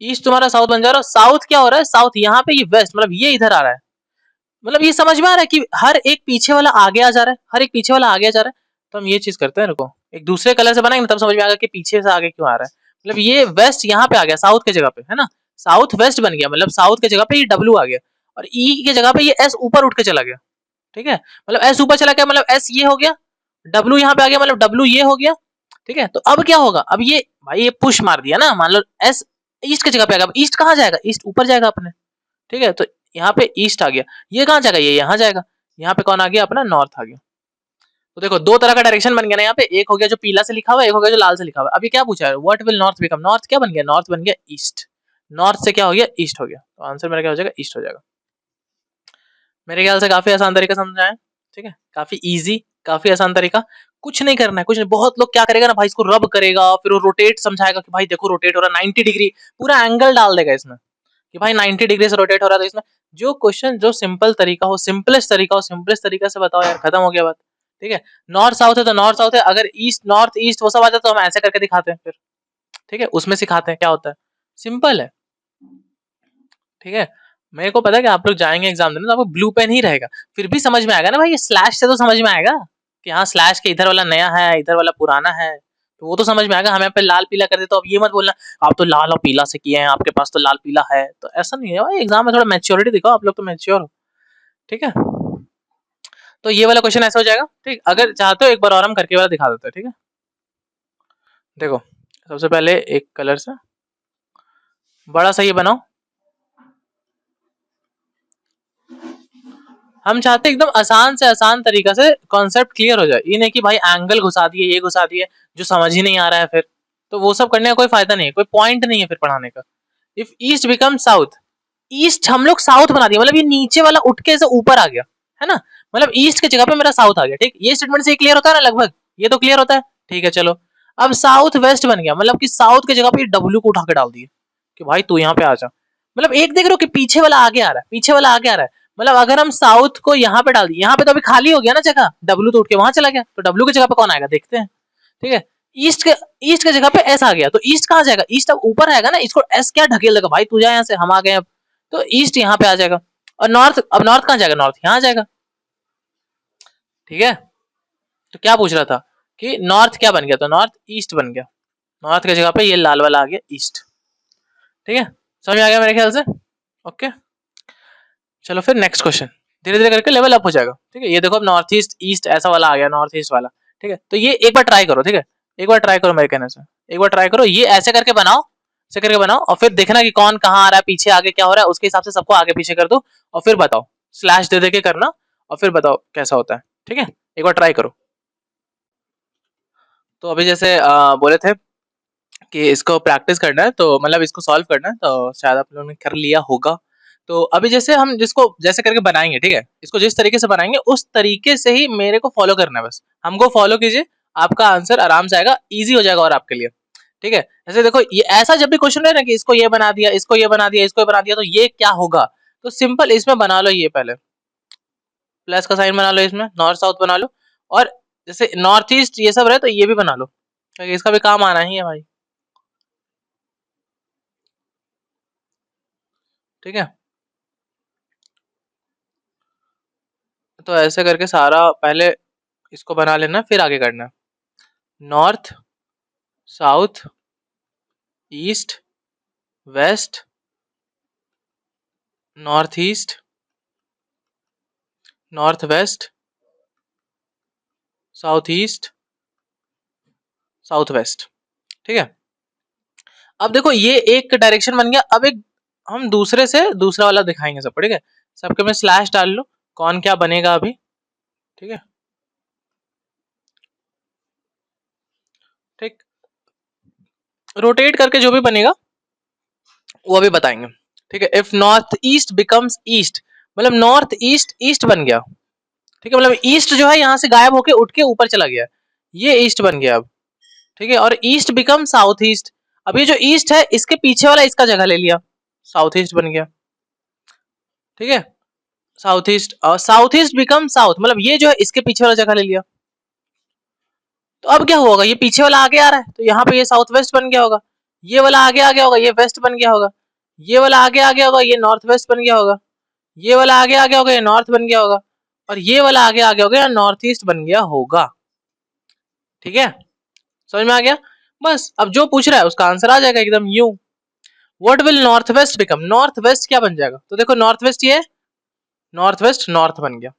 ईस्ट तुम्हारा साउथ बन जा रहा है, साउथ क्या हो रहा है, साउथ यहाँ पे, ये वेस्ट, मतलब ये इधर आ रहा है। मतलब ये समझ में आ रहा है कि हर एक पीछे वाला आगे आ जा रहा है, हर एक पीछे वाला आगे आ जा रहा है। तो हम ये चीज करते हैं, रुको, एक दूसरे कलर से बनाएंगे तब समझ में आएगा कि पीछे से आगे क्यों आ रहा है। मतलब ये वेस्ट यहाँ पे आ गया साउथ के जगह पे, है ना, साउथ वेस्ट बन गया, मतलब साउथ के जगह पे ये डब्ल्यू आ गया, और ई के जगह पे ये एस ऊपर उठ के चला गया। ठीक है, मतलब एस ऊपर चला गया, मतलब एस ये हो गया, डब्ल्यू यहाँ पे आ गया, मतलब डब्ल्यू ये हो गया। ठीक है, तो अब क्या होगा, अब ये भाई ये पुश मार दिया ना, मान लो एस ईस्ट की जगह पे आ गया, ईस्ट कहाँ जाएगा, ईस्ट ऊपर जाएगा अपने। ठीक है, तो यहाँ पे ईस्ट आ गया, ये कहाँ जाएगा, ये यहाँ जाएगा, यहाँ पे कौन आ गया, अपना नॉर्थ आ गया। तो देखो दो तरह का डायरेक्शन बन गया ना यहाँ पे, एक हो गया जो पीला से लिखा हुआ है, एक हो गया जो लाल से लिखा हुआ है। अभी क्या पूछा है, what will north become, north क्या बन गया, नॉर्थ बन गया ईस्ट, नॉर्थ से क्या हो गया, ईस्ट हो गया, तो आंसर मेरा क्या हो जाएगा, ईस्ट हो जाएगा। मेरे ख्याल से काफी आसान तरीका समझाया। ठीक है, काफी इजी, काफी आसान तरीका, कुछ नहीं करना है, कुछ नहीं। बहुत लोग क्या करेगा ना भाई, इसको रब करेगा, फिर वो रोटेट समझाएगा कि भाई देखो रोटेट हो रहा है 90 डिग्री, पूरा एंगल डाल देगा इसमें। कि भाई 90 डिग्री से रोटेट हो रहा है, तो इसमें जो क्वेश्चन जो सिंपल तरीका हो, सिंपलेस्ट तरीका हो, सिंपलेस्ट तरीका से बताओ यार, खत्म हो गया बात। ठीक है, नॉर्थ साउथ है तो नॉर्थ साउथ है, अगर ईस्ट नॉर्थ ईस्ट वो सब आ जाए तो हम ऐसे करके दिखाते हैं फिर। ठीक है, उसमें सिखाते हैं क्या होता है, सिंपल है। ठीक है, मेरे को पता है कि आप लोग जाएंगे एग्जाम देने तो आपको ब्लू पेन ही रहेगा, फिर भी समझ में आएगा ना भाई, ये स्लैश से तो समझ में आएगा कि हाँ स्लैश के इधर वाला नया है, इधर वाला पुराना है, तो वो तो समझ में आएगा। हमें पे लाल पीला कर दे तो अब ये मत बोलना आप तो लाल और पीला से किए हैं, आपके पास तो लाल पीला है, तो ऐसा नहीं है भाई, एग्जाम में थोड़ा मैच्योरिटी दिखाओ, आप लोग तो मैच्योर हो। ठीक है, तो ये वाला क्वेश्चन ऐसा हो जाएगा। ठीक, अगर चाहते हो एक बार और हम करके वाला दिखा देते हैं। ठीक है, देखो सबसे पहले एक कलर से बड़ा सा ये बनाओ, हम चाहते हैं एकदम आसान से आसान तरीका से कॉन्सेप्ट क्लियर हो जाए, ये नहीं कि भाई एंगल घुसा दिए, ये घुसा दिए, जो समझ ही नहीं आ रहा है फिर, तो वो सब करने का कोई फायदा नहीं है, कोई पॉइंट नहीं है फिर पढ़ाने का। If east become south, east हम लोग साउथ बना दिया, मतलब ये नीचे वाला उठ के से ऊपर आ गया, है ना, मतलब ईस्ट की जगह पे मेरा साउथ आ गया। ठीक, ये स्टेटमेंट से क्लियर होता है ना लगभग, ये तो क्लियर होता है। ठीक है चलो, अब साउथ वेस्ट बन गया, मतलब कि साउथ की जगह पे डब्ल्यू को उठा के डाल दिए कि भाई तू यहाँ पे आ जा, मतलब एक देख रहे हो कि पीछे वाला आगे आ रहा है, पीछे वाला आगे आ रहा है, मतलब अगर हम साउथ को यहाँ पे डाल दिए, यहाँ पे तो अभी खाली हो गया ना जगह, डब्ल्यू तो उठ के वहां चला गया, तो डब्ल्यू की जगह पे कौन आएगा देखते हैं। ठीक है, ईस्ट के जगह पे एस आ गया, तो ईस्ट कहाँ जाएगा, ईस्ट अब ऊपर आएगा ना, इसको एस क्या ढकेल देगा, भाई तू जा यहाँ से, हम आ गए अब, तो ईस्ट यहाँ पे आ जाएगा। और नॉर्थ, अब नॉर्थ कहाँ जाएगा, नॉर्थ यहाँ आ जाएगा। ठीक है, तो क्या पूछ रहा था कि नॉर्थ क्या बन गया, तो नॉर्थ ईस्ट बन गया, नॉर्थ की जगह पे ये लाल वाला आ गया ईस्ट। ठीक है, समझ में आ गया मेरे ख्याल से। ओके, चलो फिर नेक्स्ट क्वेश्चन, धीरे धीरे करके लेवल अप हो जाएगा। ठीक है, ये देखो अब नॉर्थ ईस्ट ईस्ट ऐसा वाला आ गया, नॉर्थ ईस्ट वाला। ठीक है, तो ये एक बार ट्राई करो। ठीक है, एक बार ट्राई करो मेरे कहने से, एक बार ट्राई करो, ये ऐसे करके बनाओ, ऐसे करके बनाओ, और फिर देखना कि कौन कहाँ आ रहा है, पीछे आगे क्या हो रहा है, उसके हिसाब से सबको आगे पीछे कर दो, और फिर बताओ, स्लैश दे दे के करना, और फिर बताओ कैसा होता है। ठीक है, एक बार ट्राई करो। तो अभी जैसे बोले थे कि इसको प्रैक्टिस करना है, तो मतलब इसको सॉल्व करना है, तो शायद आप लोगों ने कर लिया होगा। तो अभी जैसे हम जिसको जैसे करके बनाएंगे, ठीक है, इसको जिस तरीके से बनाएंगे उस तरीके से ही मेरे को फॉलो करना है, बस हमको फॉलो कीजिए, आपका आंसर आराम से आएगा, इजी हो जाएगा और आपके लिए। ठीक है, जैसे देखो ये ऐसा जब भी क्वेश्चन है ना कि इसको ये बना दिया, इसको ये बना दिया, इसको ये बना दिया, तो ये क्या होगा, तो सिंपल इसमें बना लो, ये पहले प्लस का साइन बना लो, इसमें नॉर्थ साउथ बना लो, और जैसे नॉर्थ ईस्ट ये सब रहे तो ये भी बना लो, क्योंकि इसका भी काम आना ही है भाई। ठीक है, तो ऐसे करके सारा पहले इसको बना लेना, फिर आगे करना। North south east west north east north west south east south west. ठीक है, अब देखो ये एक डायरेक्शन बन गया, अब एक हम दूसरे से दूसरा वाला दिखाएंगे सबको। ठीक है, सबके में स्लैश डाल लो, कौन क्या बनेगा अभी। ठीक है, ठीक, रोटेट करके जो भी बनेगा वो अभी बताएंगे। ठीक है, if north east becomes east, मतलब नॉर्थ ईस्ट ईस्ट बन गया। ठीक है, मतलब ईस्ट जो है यहाँ से गायब होके उठ के ऊपर चला गया, ये ईस्ट बन गया अब। ठीक है, और ईस्ट बिकम साउथ ईस्ट, अब ये जो ईस्ट है इसके पीछे वाला इसका जगह ले लिया, साउथ ईस्ट बन गया। ठीक है, साउथ ईस्ट, और साउथ ईस्ट बिकम साउथ, मतलब ये जो है इसके पीछे वाला जगह ले लिया, तो अब क्या होगा, ये पीछे वाला आगे आ रहा है, तो यहाँ पे ये साउथ वेस्ट बन गया होगा, ये वाला आगे आ गया होगा, ये वेस्ट बन गया होगा, ये वाला आगे आ गया होगा, ये नॉर्थ वेस्ट बन गया होगा, ये वाला आगे आ गया होगा, ये नॉर्थ बन गया होगा, और ये वाला आगे आ गया होगा, या नॉर्थ ईस्ट बन गया होगा। ठीक है, समझ में आ गया। बस अब जो पूछ रहा है उसका आंसर आ जाएगा एकदम यूं। What will north west become, north west क्या बन जाएगा, तो देखो नॉर्थ वेस्ट ये नॉर्थ वेस्ट नॉर्थ बन गया।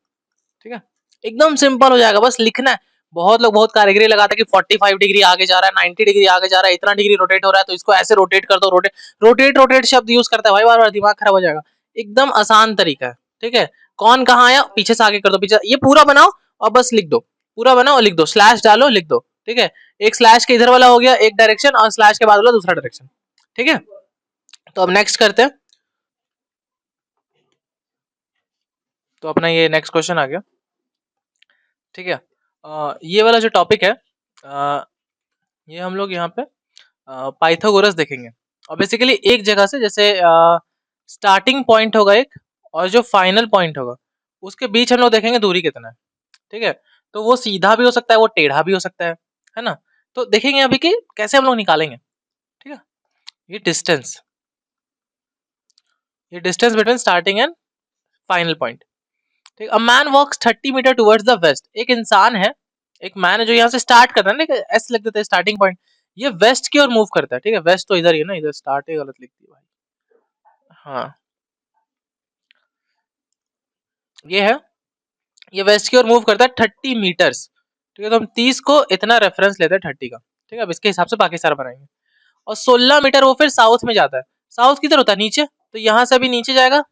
ठीक है, एकदम सिंपल हो जाएगा, बस लिखना है। बहुत लोग बहुत कारीगरी लगाते हैं कि 45 डिग्री आगे जा रहा है, 90 डिग्री आगे जा रहा है, इतना डिग्री रोटेट हो रहा है तो इसको ऐसे रोटेट कर दो, रोटेट रोटेट रोटेट शब्द यूज करता है भाई, बार बार दिमाग खराब हो जाएगा। एकदम आसान तरीका है। ठीक है, कौन कहाँ आया, पीछे से आगे कर दो, पीछे ये पूरा बनाओ और बस लिख दो, पूरा बनाओ और लिख दो, स्लैश डालो लिख दो। ठीक है, एक स्लैश के इधर वाला हो गया एक डायरेक्शन, और स्लैश के बाद वाला दूसरा डायरेक्शन। ठीक है, तो अब नेक्स्ट करते हैं। तो अपना ये नेक्स्ट क्वेश्चन आ गया। ठीक है, ये वाला जो टॉपिक है, ये हम लोग यहाँ पे पाइथागोरस देखेंगे, और बेसिकली एक जगह से, जैसे स्टार्टिंग पॉइंट होगा एक, और जो फाइनल पॉइंट होगा उसके बीच हम लोग देखेंगे दूरी कितना है, ठीक है। तो वो सीधा भी हो सकता है, वो टेढ़ा भी हो सकता है ना। तो देखेंगे अभी कि कैसे हम लोग निकालेंगे, ठीक है। ये डिस्टेंस, ये distance between starting and final point, ठीक। A man walks 30 metres towards the west, एक इंसान है, एक मैन है जो यहाँ से स्टार्ट करता है ना, एस लिख देते हैं स्टार्टिंग पॉइंट, ये वेस्ट की ओर मूव करता है, ठीक है। वेस्ट तो इधर ही है ना, इधर स्टार्ट ही गलत लिख दी भाई। हाँ, ये है, ये वेस्ट की ओर मूव करता है 30 मीटर्स, ठीक है। तो हम 30 को इतना रेफरेंस लेते हैं 30 का, ठीक है। अब इसके हिसाब से बाकी सारा बनाएंगे। और 16 मीटर वो फिर साउथ में जाता है। साउथ किधर होता है, नीचे, तो यहाँ से अभी नीचे जाएगा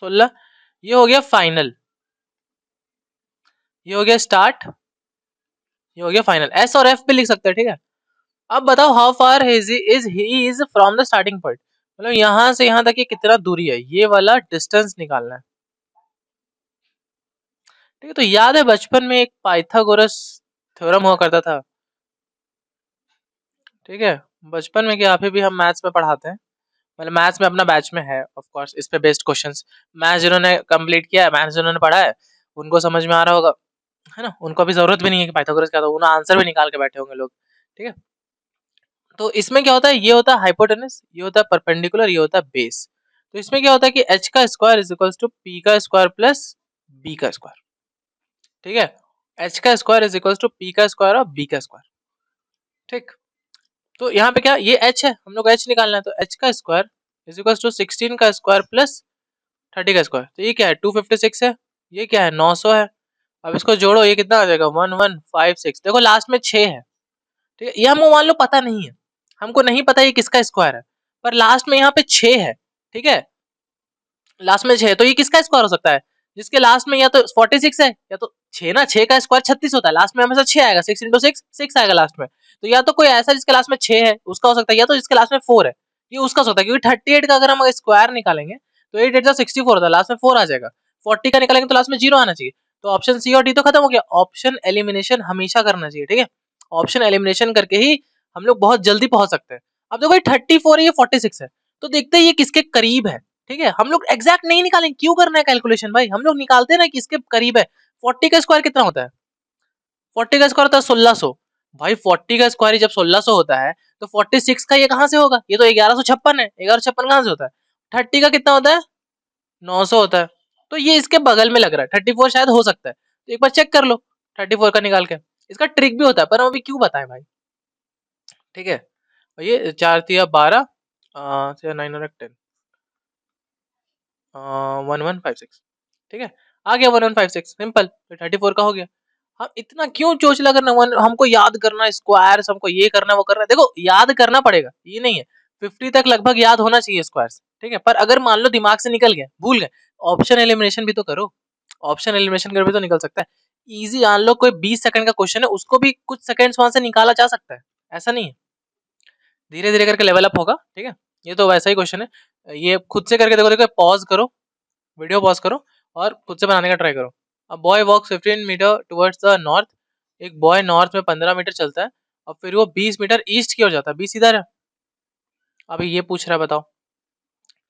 16। ये हो गया फाइनल, ये हो गया स्टार्ट, ये हो गया फाइनल। एस और एफ पे लिख सकते हैं, ठीक है। अब बताओ how far is he is from the starting point, मतलब यहाँ से यहाँ तक ये कितना दूरी है, ये वाला डिस्टेंस निकालना है, ठीक है। तो याद है बचपन में एक पाइथागोरस थ्योरम हुआ करता था, ठीक है। बचपन में क्या, अभी भी हम मैथ्स में पढ़ाते हैं, मतलब मैथ्स में अपना बैच में है ऑफ कोर्स, इस पे बेस्ड क्वेश्चंस। मैथ्स जिन्होंने कंप्लीट किया है, मैथ्स जिन्होंने पढ़ा है, उनको समझ में आ रहा होगा, है ना। उनको अभी जरूरत भी नहीं है कि पाइथागोरस क्या था, उन्हें आंसर भी निकाल के बैठे होंगे लोग, ठीक है। तो इसमें क्या होता है, ये होता है हाइपोटेनस, ये होता है परपेंडिकुलर, ये होता है बेस। तो इसमें क्या होता है कि एच का square is equal to p का स्क्वायर प्लस बी का स्क्वायर, ठीक है। एच का square is equal to p का स्क्वायर और बी का स्क्वायर, ठीक। तो यहाँ पे क्या, ये एच है, हम लोग एच निकालना है, तो एच का स्क्वायर इज इक्वल टू 16 का स्क्वायर प्लस 30 का स्क्वायर, तो ये क्या है 256 है, ये क्या है 900 है। अब इसको जोड़ो, ये कितना आ जाएगा 1156। देखो लास्ट में 6 है, ठीक है। ये हमको मान लो पता नहीं है, हमको नहीं पता ये किसका स्क्वायर है, पर लास्ट में यहाँ पे 6 है, ठीक है। लास्ट में 6 है, तो ये किसका स्क्वायर हो सकता है, जिसके लास्ट में या तो 46 है या तो 6 ना, 6 का स्क्वायर 36 होता है, लास्ट में हमेशा 6 आएगा, 6 इंटू 6 6 आएगा लास्ट में। तो या तो कोई ऐसा जिसके लास्ट में 6 है उसका हो सकता है, या तो जिसके लास्ट में 4 है ये उसका हो सकता है, क्योंकि 38 का अगर हम स्क्वायर निकालेंगे तो 8 8 64 होता है, लास्ट में 4 आ जाएगा। 40 का निकालेंगे तो लास्ट में 0 आना चाहिए। तो ऑप्शन सी और डी तो खत्म हो गया, ऑप्शन एलिमिनेशन हमेशा करना चाहिए, ठीक है। ऑप्शन एलिमिनेशन करके ही हम लोग बहुत जल्दी पहुंच सकते हैं। अब देखो ये 34 है, ये 46 है, तो देखते हैं ये किसके करीब है, ठीक है। हम लोग एग्जैक्ट नहीं निकालेंगे, क्यों करना है कैलकुलेशन भाई, हम लोग निकालते हैं ना कि इसके करीब है। 40 का स्क्वायर कितना होता है, 40 का स्क्वायर होता है 1600। भाई 40 का स्क्वायर जब 1600 होता है तो 46 का ये कहां से होगा, ये तो 1156 है, 1156 कहां से होता है। 30 का कितना होता है 900 होता है, तो ये इसके बगल में लग रहा है, 34 शायद हो सकता है, तो एक बार चेक कर लो 34 का निकाल के। इसका ट्रिक भी होता है पर हम अभी क्यों बताएं भाई, ठीक है। और ये 4 तिया 12, 9 और 10, 1156, ठीक है। आ गया 1156, सिंपल, तो 34 का हो गया। हम इतना क्यों चोचला करना, हमको याद करना स्क्वायर्स, हमको ये करना वो करना, देखो याद करना पड़ेगा, ये नहीं है 50 तक लगभग याद होना चाहिए स्क्वायर्स, ठीक है। पर अगर मान लो दिमाग से निकल गया, भूल गए, ऑप्शन एलिमिनेशन भी तो करो, ऑप्शन एलिमिनेशन कर भी तो निकल सकता है। इजी जान लो, कोई 20 सेकंड का क्वेश्चन है उसको भी कुछ सेकंड्स वहां से निकाला जा सकता है, ऐसा नहीं है। धीरे धीरे करके लेवल अप होगा, ठीक है। ये तो वैसा ही क्वेश्चन है, ये खुद से करके देखो, देखो पॉज करो, वीडियो पॉज करो और खुद से बनाने का ट्राई करो। A boy walks 15 metre towards the north, एक बॉय नॉर्थ में 15 मीटर चलता है और फिर वो 20 मीटर ईस्ट की ओर जाता है, 20 इधर है। अभी ये पूछ रहा है बताओ,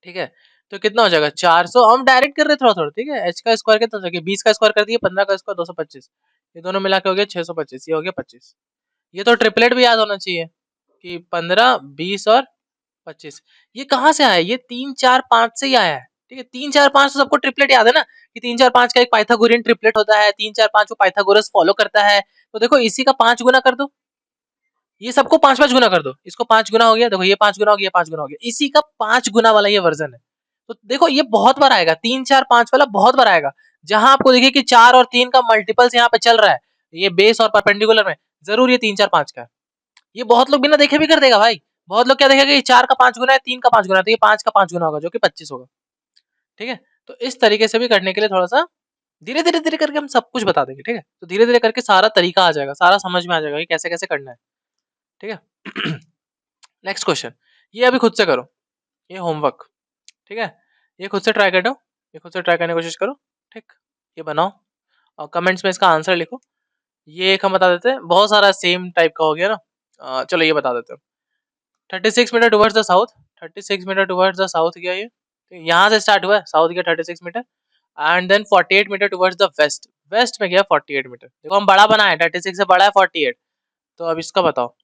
ठीक है। तो कितना हो जाएगा 400, हम डायरेक्ट कर रहे थोड़ा थोड़ा, ठीक है। एच का स्क्वायर कितना हो जाएगा, 20 का स्क्वायर कर दिए, 15 का स्क्वायर 225, ये दोनों मिला के हो गया 625, ये हो गया 25। ये तो ट्रिपलेट भी याद होना चाहिए कि 15 20 और 25। ये कहाँ से आया, ये 3 4 5 से ही आया है, ठीक है। 3 4 5 तो सबको ट्रिपलेट याद है ना, कि 3 4 5 का एक पाइथागोरियन ट्रिपलेट होता है, 3 4 5 को पाइथागोरस फॉलो करता है। तो देखो इसी का 5 गुना कर दो, ये सबको 5 5 गुना कर दो, इसको 5 गुना हो गया, देखो ये 5 गुना हो गया, 5 गुना हो गया, इसी का 5 गुना वाला ये वर्जन है। तो देखो ये बहुत बार आएगा, 3 4 5 वाला बहुत बार आएगा। जहां आपको देखिए कि 4 और 3 का मल्टीपल्स यहाँ पे चल रहा है, ये बेस और परपेंडिकुलर में, जरूर ये 3 4 5 का है। ये बहुत लोग बिना देखे भी कर देगा भाई, बहुत लोग क्या देखेगा कि 4 का 5 गुना है, 3 का 5 गुना है, तो ये 5 का 5 गुना होगा जो कि 25 होगा, ठीक है। तो इस तरीके से भी करने के लिए थोड़ा सा धीरे धीरे धीरे करके हम सब कुछ बता देंगे, ठीक है। तो धीरे धीरे करके सारा तरीका आ जाएगा, सारा समझ में आ जाएगा कि कैसे कैसे करना है, ठीक है। नेक्स्ट क्वेश्चन, ये अभी खुद से करो, ये होमवर्क, ठीक है। ये खुद से ट्राई करो, ये खुद से ट्राई करने की कोशिश करो, ठीक। ये बनाओ और कमेंट्स में इसका आंसर लिखो। ये एक हम बता देते हैं, बहुत सारा सेम टाइप का हो गया ना, चलो ये बता देते हैं। 36 metre towards the south, 36 metre towards the south गया ये, यहाँ से स्टार्ट हुआ है, साउथ गया 36 metre, and then 48 metre towards the west, west में गया 48 मीटर। देखो हम बड़ा बनाए, 36 से बड़ा है 48, तो अब इसका बताओ।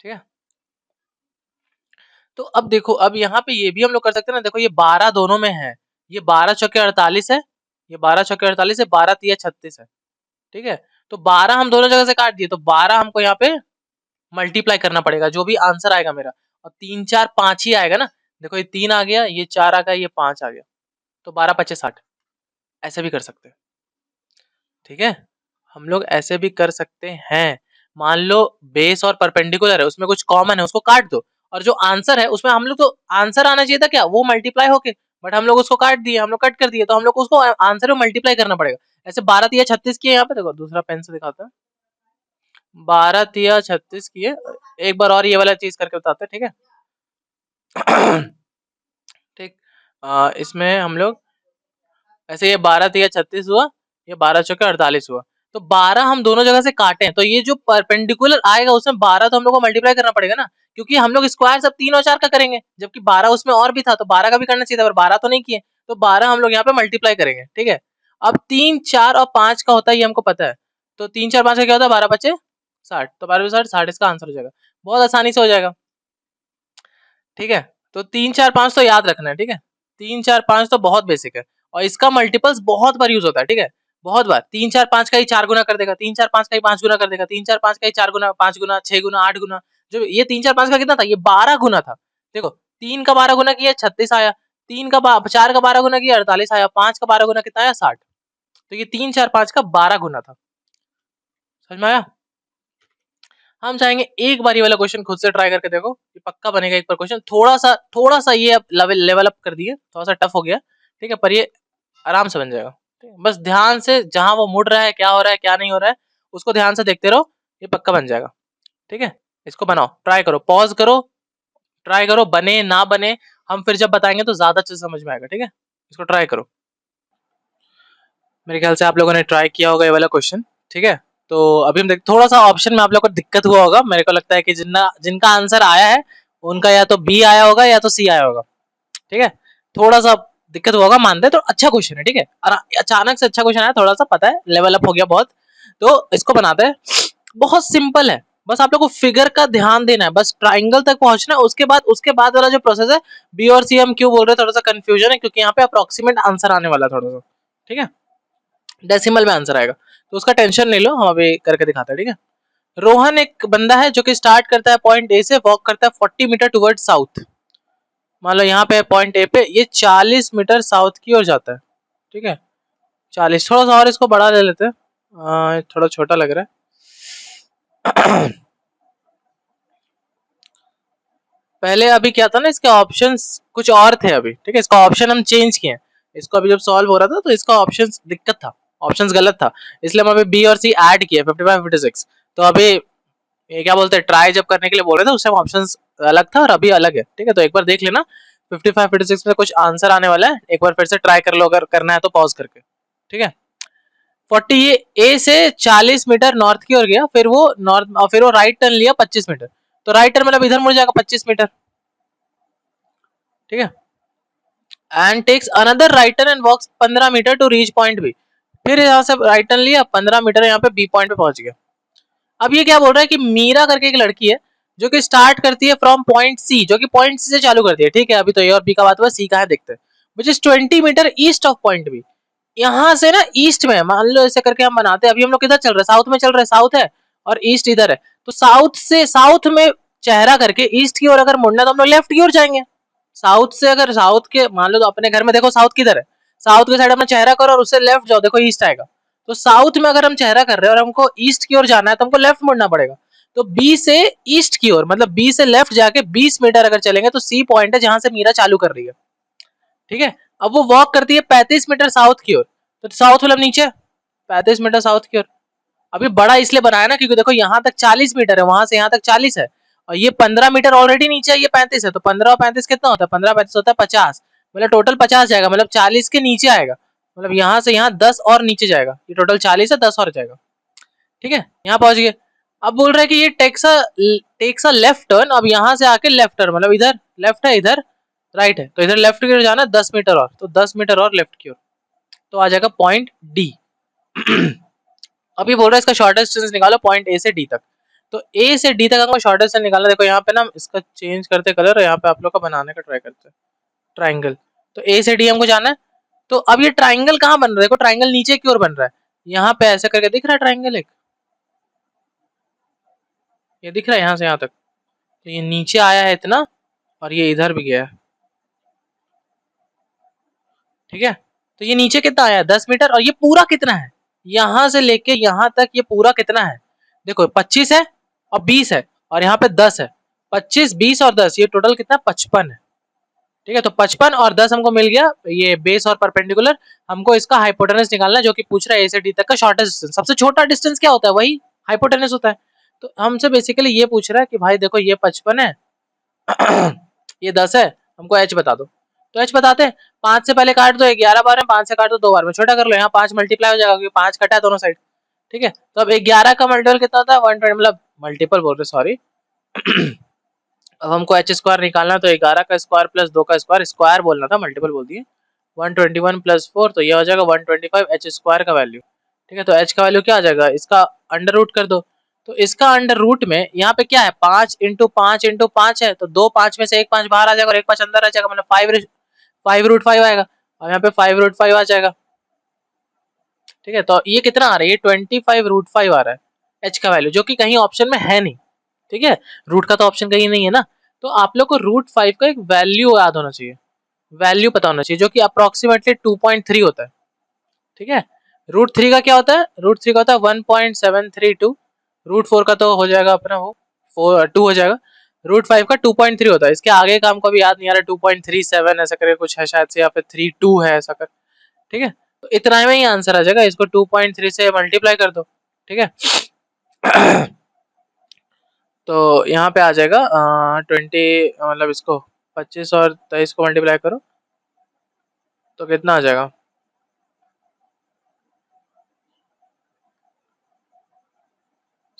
ठीक है, तो अब देखो, अब यहाँ पे ये भी हम लोग कर सकते हैं ना, देखो ये 12 दोनों में है, ये 12 चौके 48 है, ये 12 चौके 48 है, 12 तिया 36 है। ठीक है, तो 12 हम दोनों जगह से काट दिए, तो 12 हमको यहाँ पे मल्टीप्लाई करना पड़ेगा, जो भी आंसर आएगा मेरा, और 3 4 5 ही आएगा ना। देखो ये 3 आ गया, ये 4 आ गया, ये 5 आ गया, तो 12 25 60, ऐसे भी कर सकते हैं। ठीक है, हम लोग ऐसे भी कर सकते हैं। मान लो बेस और परपेंडिकुलर है, उसमें कुछ कॉमन है, उसको काट दो, और जो आंसर है उसमें हम लोग, तो आंसर आना चाहिए था क्या, वो मल्टीप्लाई होके, बट हम लोग उसको काट दिए, हम लोग कट कर दिए, तो हम लोग को उसको आंसर में मल्टीप्लाई करना पड़ेगा। ऐसे 12 तिया 36 की है, यहाँ पे देखो दूसरा पेन से दिखाता है, 12 तिया 36 की है। एक बार और ये वाला चीज करके बताते हैं, ठीक है। ठीक, इसमें हम लोग ऐसे, ये 12 तिया 36 हुआ, ये 12 चौके 48 हुआ, तो 12 हम दोनों जगह से काटे, तो ये जो परपेंडिकुलर आएगा उसमें 12 तो हम लोग को मल्टीप्लाई करना पड़ेगा ना, क्योंकि हम लोग स्क्वायर सब 3 और 4 का करेंगे, जबकि 12 उसमें और भी था, तो 12 का भी करना चाहिए था, पर 12 तो नहीं किए, तो 12 हम लोग यहाँ पे मल्टीप्लाई करेंगे। ठीक है, अब 3 4 और 5 का होता है, ये हमको पता है, तो 3 4 5 का क्या होता है, 12 5 60, तो 12 60 60 इसका आंसर हो जाएगा, बहुत आसानी से हो जाएगा। ठीक है, तो 3 4 5 तो याद रखना है। ठीक है, 3 4 5 तो बहुत बेसिक है, और इसका मल्टीपल्स बहुत बार यूज होता है। ठीक है, बहुत बार 3 4 5 का ही 4 गुना कर देगा, 3 4 5 का ही 5 गुना कर देगा, 3 4 5 का ही 4 गुना, 5 गुना, 6 गुना, 8 गुना, जो ये 3 4 5 का कितना था, ये 12 गुना था। देखो 3 का 12 गुना किया 36 आया, 4 का 12 गुना किया 48 आया, 5 का 12 गुना कितना आया 60, तो ये 3 4 5 का 12 गुना था। समझ में आया? हम चाहेंगे एक बार ये वाला क्वेश्चन खुद से ट्राई करके देखो, ये पक्का बनेगा एक बार क्वेश्चन, थोड़ा सा ये अब लेवल अप कर दिए, थोड़ा सा टफ हो गया। ठीक है, पर ये आराम से बन जाएगा। ठीक है? बस ध्यान से जहां वो मुड़ रहा है, क्या हो रहा है क्या नहीं हो रहा है, उसको ध्यान से देखते रहो, ये पक्का बन जाएगा। ठीक है, इसको बनाओ, ट्राई करो, पॉज करो, ट्राई करो, बने ना बने हम फिर जब बताएंगे तो ज्यादा अच्छे से समझ में आएगा। ठीक है, इसको ट्राई करो। मेरे ख्याल से आप लोगों ने ट्राई किया होगा ये वाला क्वेश्चन। ठीक है, तो अभी हम देख, थोड़ा सा ऑप्शन में आप लोग को दिक्कत हुआ होगा, मेरे को लगता है कि जिनका आंसर आया है उनका या तो बी आया होगा या तो सी आया होगा। ठीक है, थोड़ा सा दिक्कत हुआ होगा, मानते हैं, तो अच्छा क्वेश्चन है। ठीक है, और अचानक से अच्छा क्वेश्चन आया, थोड़ा सा पता है लेवल अप हो गया बहुत, तो इसको बनाते हैं। बहुत सिंपल है, बस आप लोग को फिगर का ध्यान देना है, बस ट्राइंगल तक पहुंचना है, उसके बाद वाला जो प्रोसेस है, बी और सी हम क्यों बोल रहे हैं, थोड़ा सा कंफ्यूजन है, क्योंकि यहाँ पे अप्रोक्सीमेट आंसर आने वाला है थोड़ा सा। ठीक है, डेसिमल में आंसर आएगा, तो उसका टेंशन नहीं लो, हम अभी करके दिखाते हैं। ठीक है, रोहन एक बंदा है जो कि स्टार्ट करता है पॉइंट ए से, वॉक करता है 40 मीटर टुवर्ड साउथ। मान लो यहाँ पे पॉइंट ए पे, ये 40 मीटर साउथ की ओर जाता है। ठीक है, 40, थोड़ा सा और इसको बड़ा ले लेते हैं, थोड़ा छोटा लग रहा है। पहले अभी क्या था ना, इसके ऑप्शंस कुछ और थे अभी। ठीक है, इसका ऑप्शन हम चेंज किए, इसको अभी जब सॉल्व हो रहा था तो इसका ऑप्शन दिक्कत था, ऑप्शंस गलत था, इसलिए हम अभी बी और सी ऐड किए 55 56। तो अभी ये क्या बोलते हैं, ट्राई जब करने के लिए बोल रहे थे उस टाइम ऑप्शंस अलग था और अभी अलग है। ठीक है, तो एक बार देख लेना 55 56 में कुछ आंसर आने वाला है, एक बार फिर से ट्राई कर लो, अगर करना है तो पॉज करके। ठीक है, 40 ये ए से 40 मीटर नॉर्थ की ओर गया, फिर वो राइट टर्न लिया 25 मीटर, तो राइट टर्न मतलब इधर मुड़ जाएगा 25 मीटर। ठीक है, and takes another right turn and walks 15 metre to reach point b, फिर यहाँ से राइट टर्न लिया 15 मीटर, यहाँ पे बी पॉइंट पे पहुंच गया। अब ये क्या बोल रहा है कि मीरा करके एक लड़की है जो कि स्टार्ट करती है फ्रॉम पॉइंट सी, जो कि पॉइंट सी से चालू करती है। ठीक है, अभी तो ए और बी का बात हुआ, सी कहाँ देखते हैं, which is 20 metre east of point B. यहाँ से ना ईस्ट में, मान लो ऐसे करके हम बनाते हैं, अभी हम लोग किधर चल रहे हैं, साउथ में चल रहे हैं, साउथ है और ईस्ट इधर है, तो साउथ में चेहरा करके ईस्ट की ओर अगर मुड़ना तो हम लोग लेफ्ट की ओर जाएंगे। साउथ से अगर साउथ के, मान लो तो अपने घर में देखो साउथ किधर है, साउथ के साइड अपना चेहरा करो और उससे लेफ्ट जाओ, देखो ईस्ट आएगा, तो साउथ में अगर हम चेहरा कर रहे हैं और हमको ईस्ट की ओर जाना है तो हमको लेफ्ट मुड़ना पड़ेगा, तो बी से ईस्ट की ओर, मतलब बी से लेफ्ट जाके 20 मीटर अगर चलेंगे तो सी पॉइंट है जहां से मीरा चालू कर रही है। ठीक है, अब वो वॉक करती है 35 मीटर साउथ की ओर, तो साउथ मतलब नीचे 35 मीटर साउथ की ओर। अभी बड़ा इसलिए बनाया ना क्योंकि देखो यहाँ तक 40 मीटर है, वहां से यहाँ तक 40 है, और ये 15 मीटर ऑलरेडी नीचे है, ये 35 है, तो 15 और 35 कितना होता है, 15 35 होता है 50, मतलब टोटल 50 जाएगा, मतलब 40 के नीचे आएगा, मतलब यहाँ से यहाँ 10 और नीचे जाएगा, ये टोटल 40 है, 10 और जाएगा। ठीक है, यहाँ पहुंच गए। अब बोल रहा है कि ये टेक्स अ लेफ्ट टर्न, अब यहाँ से आके लेफ्ट टर्न, मतलब इधर लेफ्ट है इधर राइट है, तो इधर लेफ्ट की ओर जाना 10 मीटर और, तो 10 मीटर और लेफ्ट की ओर, तो आ जाएगा पॉइंट डी। अभी बोल रहा है इसका शॉर्टेस्ट डिस्टेंस निकालो पॉइंट ए से डी तक, तो ए से डी तक हमको शॉर्टेस्ट डिस्टेंस निकालना। देखो यहाँ पे ना इसका चेंज करते कलर, और यहाँ पे आप लोग का बनाने का ट्राई करते हैं ट्राइंगल। तो ए से डी हमको जाना है, तो अब ये ट्राइंगल कहाँ बन रहा है, देखो ट्राइंगल नीचे की ओर बन रहा है, यहाँ पे ऐसे करके दिख रहा है ट्राइंगल एक, ये दिख रहा है यहाँ से यहाँ तक, तो ये नीचे आया है इतना, और ये इधर भी गया है, ठीक है। तो ये नीचे कितना आया है 10 मीटर, और ये पूरा कितना है, यहाँ से लेके यहाँ तक ये पूरा कितना है, देखो 25 है और 20 है, और यहाँ पे 10 है, 25 20 और 10, ये टोटल कितना 55 है, ठीक है। तो 55 और 10 हमको मिल गया, ये बेस और परपेंडिकुलर। हमको इसका हाइपोटेनस निकालना है, जो कि पूछ रहा है ए से डी तक का शॉर्टेस्ट डिस्टेंस। सबसे छोटा डिस्टेंस क्या होता है, वही हाइपोटेनस होता है। तो हमसे बेसिकली ये पूछ रहा है कि भाई देखो ये 55 है, ये 10 है, हमको एच बता दो। तो एच बताते हैं, 5 से पहले काट दो 11 बार में, 5 से काट दो 2 बार में, छोटा कर लो, यहाँ 5 मल्टीप्लाई हो जाएगा क्योंकि 5 कटा है दोनों साइड, ठीक है। तो अब 11 का मल्टीपल कितना होता है 120, मतलब मल्टीपल बोल रहे सॉरी। अब हमको एच स्क्वायर निकालना, तो 11 का स्क्वायर प्लस 2 का स्क्वायर, स्क्वायर बोलना था मल्टीपल बोल दिए, 121 प्लस 4, तो ये हो जाएगा 125 एच स्क्वायर का वैल्यू, ठीक है। तो एच का वैल्यू क्या आ जाएगा, इसका अंडर रूट कर दो, तो इसका अंडर रूट में यहाँ पे क्या है 5 इंटू 5 है, तो 2 5 में से एक 5 बाहर आ जाएगा और एक 5 अंदर आ जाएगा, मतलब 5 रूट 5 आएगा, और यहाँ पे 5 रूट 5 आ जाएगा, ठीक है। तो ये कितना आ रहा है, ये 25 रूट 5 आ रहा है एच का वैल्यू, जो कि कहीं ऑप्शन में है नहीं, ठीक है। रूट का तो ऑप्शन कहीं नहीं है ना, तो आप लोग को रूट 5 का एक वैल्यू याद होना चाहिए, वैल्यू पता होना चाहिए, जो कि अप्रोक्सीमेटली 2.3 होता है, ठीक है। रूट 3 का क्या होता है, रूट 3 का होता है 1.732, रूट 4 का तो हो जाएगा अपना वो 2 हो जाएगा, रूट 5 का 2.3 होता है। इसके आगे का हमको भी याद नहीं आ रहा, 2.37 ऐसा करके कुछ है शायद से, या फिर 32 है ऐसा कर, ठीक है। तो इतना में ही आंसर आ जाएगा, इसको 2.3 से मल्टीप्लाई कर दो, ठीक है। तो यहाँ पे आ जाएगा 20, मतलब इसको 25 और 23 को मल्टीप्लाई करो, तो कितना आ जाएगा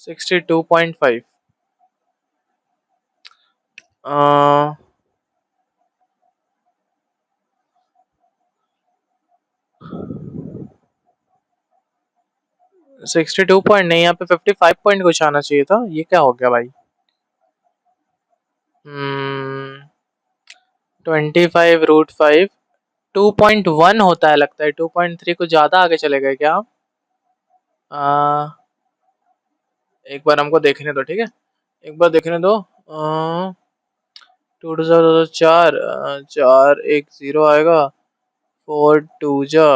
62.5। 62 पॉइंट नहीं, यहाँ पे 55 पॉइंट कुछ आना चाहिए था, ये क्या हो गया भाई। 25 रूट 5 2.1 होता है लगता है, 2.3 कुछ ज्यादा आगे चले गए क्या आप। एक बार हमको देखने दो, ठीक है, एक बार देखने दो। 2 4 4 1 0 आएगा, 4 2 जा,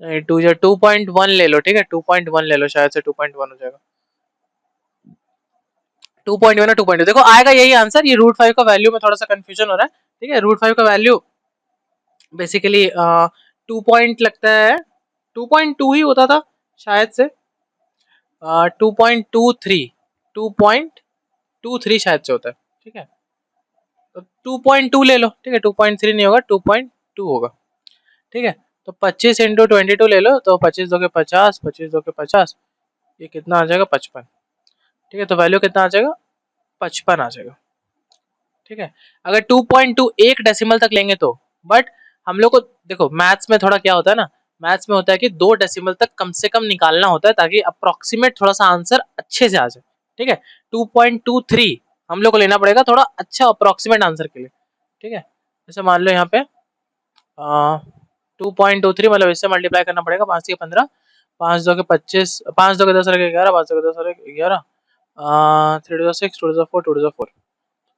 नहीं 2 जा 2.1 ले लो, ठीक है 2.1 ले लो, शायद से 2.1 हो जाएगा, 2.1 और 2.2 देखो आएगा यही आंसर। ये रूट 5 का वैल्यू में थोड़ा सा कंफ्यूजन हो रहा है, ठीक है। रूट 5 का वैल्यू बेसिकली 2 पॉइंट लगता है, 2.2 ही होता था शायद से, 2.23, 2.23 शायद से होता है, ठीक है। तो 2.2 ले लो, ठीक है 2.3 नहीं होगा 2.2 होगा, ठीक है। तो 25 इंटू 22 ले लो, तो 25 दो के 50, 25 दो के 50, ये कितना आ जाएगा 55, ठीक है। तो वैल्यू कितना आ जाएगा 55 आ जाएगा, ठीक है। अगर 2.2 एक डेसिमल तक लेंगे तो, बट हम लोग को देखो मैथ्स में थोड़ा क्या होता है ना, मैथ्स में होता है कि 2 डेसिमल तक कम से कम निकालना होता है, ताकि अप्रोक्सीमेट थोड़ा सा आंसर अच्छे से आ जाए, ठीक है। 2.23 हम लोग को लेना पड़ेगा थोड़ा अच्छा अप्रोक्सीमेट आंसर के लिए, ठीक है। जैसे मान लो यहाँ पे 2.23, मतलब इससे मल्टीप्लाई करना पड़ेगा, 5 से 15, 5 2 के 25, 5 2 के 10 11, 5 2 के 10 11, 3 2 6 2 4 2 4,